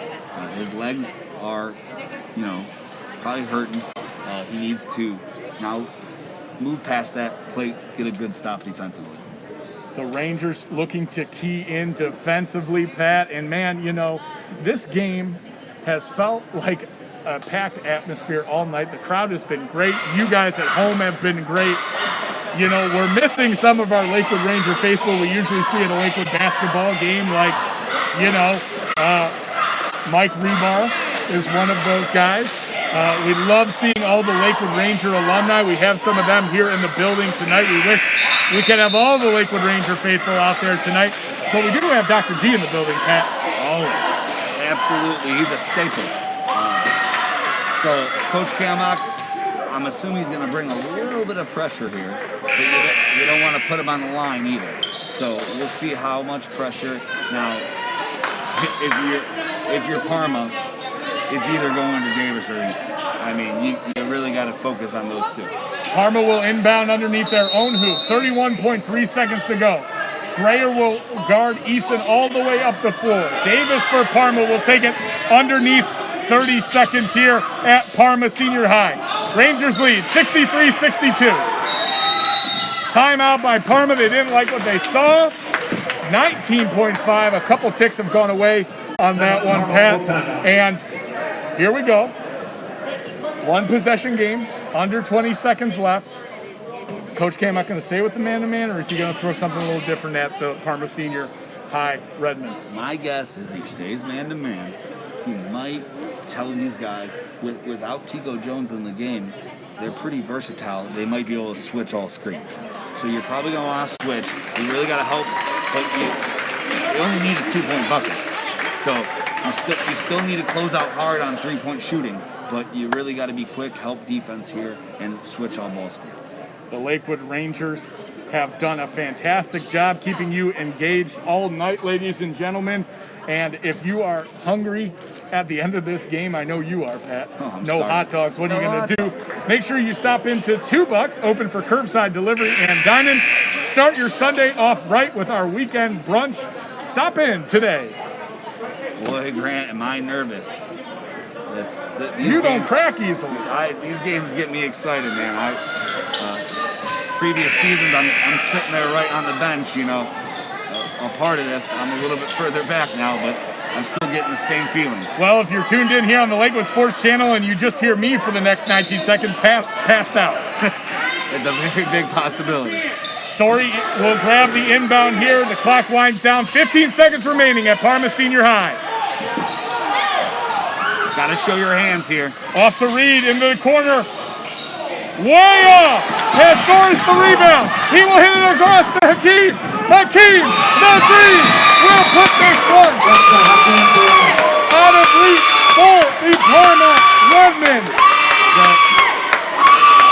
His legs are, probably hurting. He needs to now move past that plate, get a good stop defensively. The Rangers looking to key in defensively, Pat. And man, this game has felt like a packed atmosphere all night. The crowd has been great. You guys at home have been great. We're missing some of our Lakewood Ranger faithful we usually see at a Lakewood basketball game. Like, Mike Rebar is one of those guys. We love seeing all the Lakewood Ranger alumni. We have some of them here in the building tonight. We wish we could have all the Lakewood Ranger faithful out there tonight. But we do have Dr. G in the building, Pat. Always. Absolutely. He's a staple. So, Coach Kamak, I'm assuming he's going to bring a little bit of pressure here. But you don't want to put him on the line either. So, we'll see how much pressure. Now, if you're Parma, it's either going to Davis or East. I mean, you really got to focus on those two. Parma will inbound underneath their own hoop. 31.3 seconds to go. Grayer will guard Easton all the way up the floor. Davis for Parma will take it underneath. 30 seconds here at Parma Senior High. Rangers lead 63-62. Timeout by Parma. They didn't like what they saw. 19.5. A couple ticks have gone away on that one, Pat. And here we go. One possession game, under 20 seconds left. Coach K, am I going to stay with the man-to-man, or is he going to throw something a little different at the Parma Senior High Redmen? My guess is he stays man-to-man. He might tell these guys, without Tico Jones in the game, they're pretty versatile. They might be able to switch all screens. So you're probably going to want to switch. You really got to help, but you only need a 2-point bucket. So you still need to close out hard on 3-point shooting, but you really got to be quick, help defense here, and switch all ball screens. The Lakewood Rangers have done a fantastic job keeping you engaged all night, ladies and gentlemen. And if you are hungry at the end of this game, I know you are, Pat. Oh, no hot dogs. What are you going to do? Make sure you stop into $2, open for curbside delivery and dine-in. Start your Sunday off right with our weekend brunch. Stop in today. Boy, Grant, am I nervous. You don't crack easily. These games get me excited, man. Previous seasons, I'm sitting there right on the bench, you know, a part of this. I'm a little bit further back now, but I'm still getting the same feelings. Well, if you're tuned in here on the Lakewood Sports Channel and you just hear me for the next 19 seconds, passed out. It's a very big possibility. Story will grab the inbound here. The clock winds down. 15 seconds remaining at Parma Senior High. Got to show your hands here. Off to Reed, into the corner. Way off! Patsoris the rebound. He will hit it across to Hakeem. Hakeem, the three, will put this one out of reach for the Parma Redmen.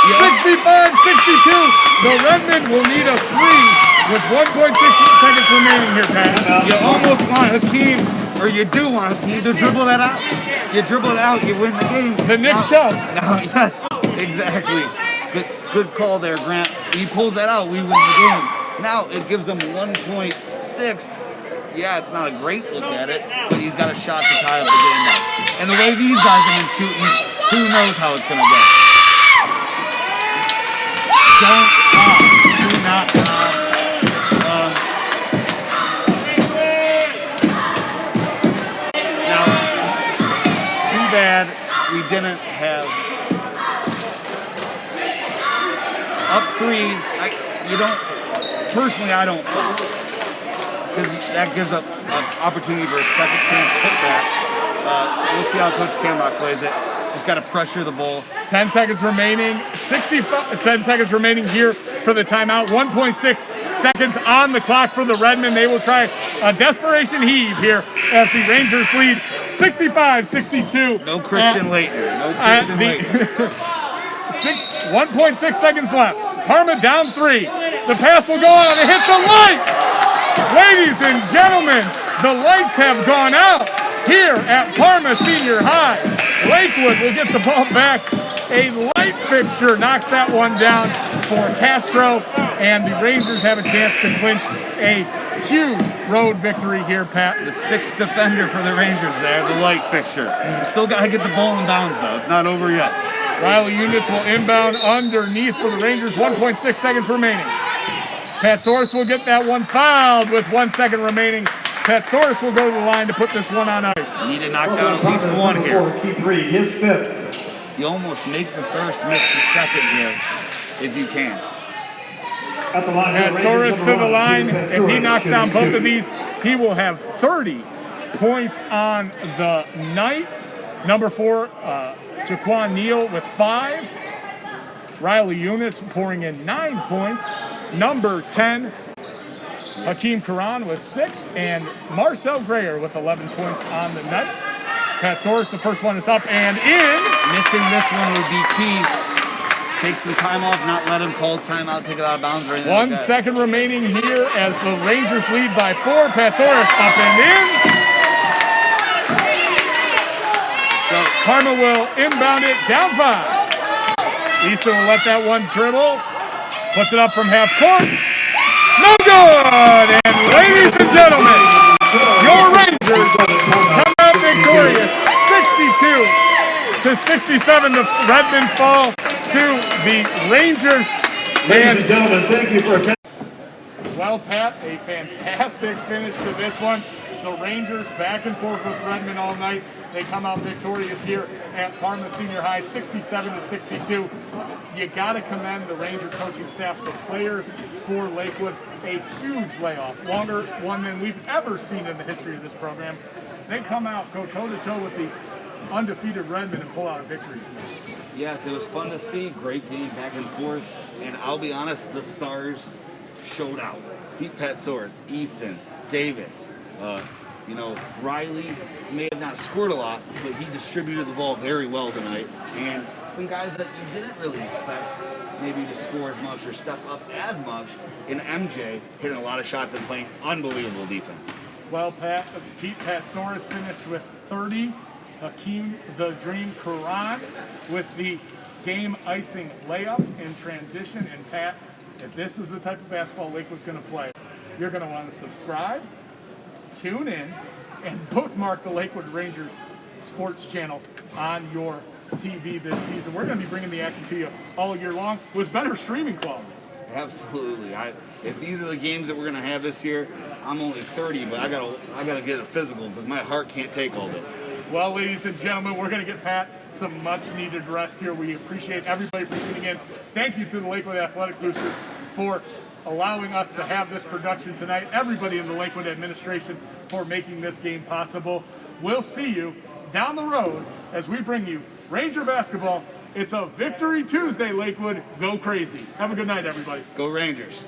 65-62. The Redmen will need a three with 1.6 seconds remaining here, Pat. You almost want Hakeem, or you do want Hakeem to dribble that out. You dribble it out, you win the game. The Nick Chubb. Yes, exactly. Good call there, Grant. He pulls that out, we win the game. Now it gives them 1.6. Yeah, it's not a great look at it, but he's got a shot to tie up the game now. And the way these guys have been shooting, who knows how it's going to go. Don't stop. Do not stop. Now, too bad we didn't have up three. Personally, I don't foul. Because that gives up an opportunity for a second chance putback. We'll see how Coach Kambach plays it. Just got to pressure the ball. 10 seconds remaining. 10 seconds remaining here for the timeout. 1.6 seconds on the clock for the Redmen. They will try a desperation heave here as the Rangers lead 65-62. No Christian Leitner. No Christian Leitner. 1.6 seconds left. Parma down 3. The pass will go on. It hits a light. Ladies and gentlemen, the lights have gone out here at Parma Senior High. Lakewood will get the ball back. A light fixture knocks that one down for Castro, and the Rangers have a chance to clinch a huge road victory here, Pat. The 6th defender for the Rangers there, the light fixture. We still got to get the ball in bounds, though. It's not over yet. Riley Units will inbound underneath for the Rangers. 1.6 seconds remaining. Patsoris will get that one fouled with 1 second remaining. Patsoris will go to the line to put this one on ice. You need to knock down at least one here. Key three, his fifth. You almost make the first, miss the second here, if you can. At the line, Patsoris to the line. If he knocks down both of these, he will have 30 points on the night. Number 4, Jaquan Neal with 5. Riley Eunice pouring in 9 points. Number 10, Hakeem Karan with 6. And Marcel Grayer with 11 points on the night. Patsoris, the first one is up and in. Missing this one would be key. Take some time off, not let him call timeout, take it out of bounds or anything 1 like that. second remaining here as the Rangers lead by 4. Patsoris up and in. So Parma will inbound it down 5. Issa will let that one dribble. Puts it up from half court. No good! And ladies and gentlemen, your Rangers come out victorious. 62-67. The Redmen fall to the Rangers. Ladies and gentlemen, thank you for attending. Well, Pat, a fantastic finish to this one. The Rangers back and forth with Redmen all night. They come out victorious here at Parma Senior High, 67-62. You got to commend the Ranger coaching staff, the players for Lakewood. A huge layoff, longer one than we've ever seen in the history of this program. They come out, go toe-to-toe with the undefeated Redmen and pull out a victory tonight. Yes, it was fun to see. Great game back and forth. And I'll be honest, the stars showed out. Pete Petsource, Easton, Davis, Riley may have not scored a lot, but he distributed the ball very well tonight. And some guys that you didn't really expect maybe to score as much or step up as much in MJ, hitting a lot of shots and playing unbelievable defense. Well, Pete Petsource finished with 30. Hakeem the Dream Quran with the game icing layup in transition. And Pat, if this is the type of basketball Lakewood's going to play, you're going to want to subscribe, tune in, and bookmark the Lakewood Rangers sports channel on your TV this season. We're going to be bringing the action to you all year long with better streaming quality. Absolutely. If these are the games that we're going to have this year, I'm only 30, but I gotta get a physical because my heart can't take all this. Well, ladies and gentlemen, we're going to get Pat some much-needed rest here. We appreciate everybody for tuning in. Thank you to the Lakewood Athletic Boosters for allowing us to have this production tonight. Everybody in the Lakewood administration for making this game possible. We'll see you down the road as we bring you Ranger basketball. It's a Victory Tuesday, Lakewood. Go crazy. Have a good night, everybody. Go Rangers.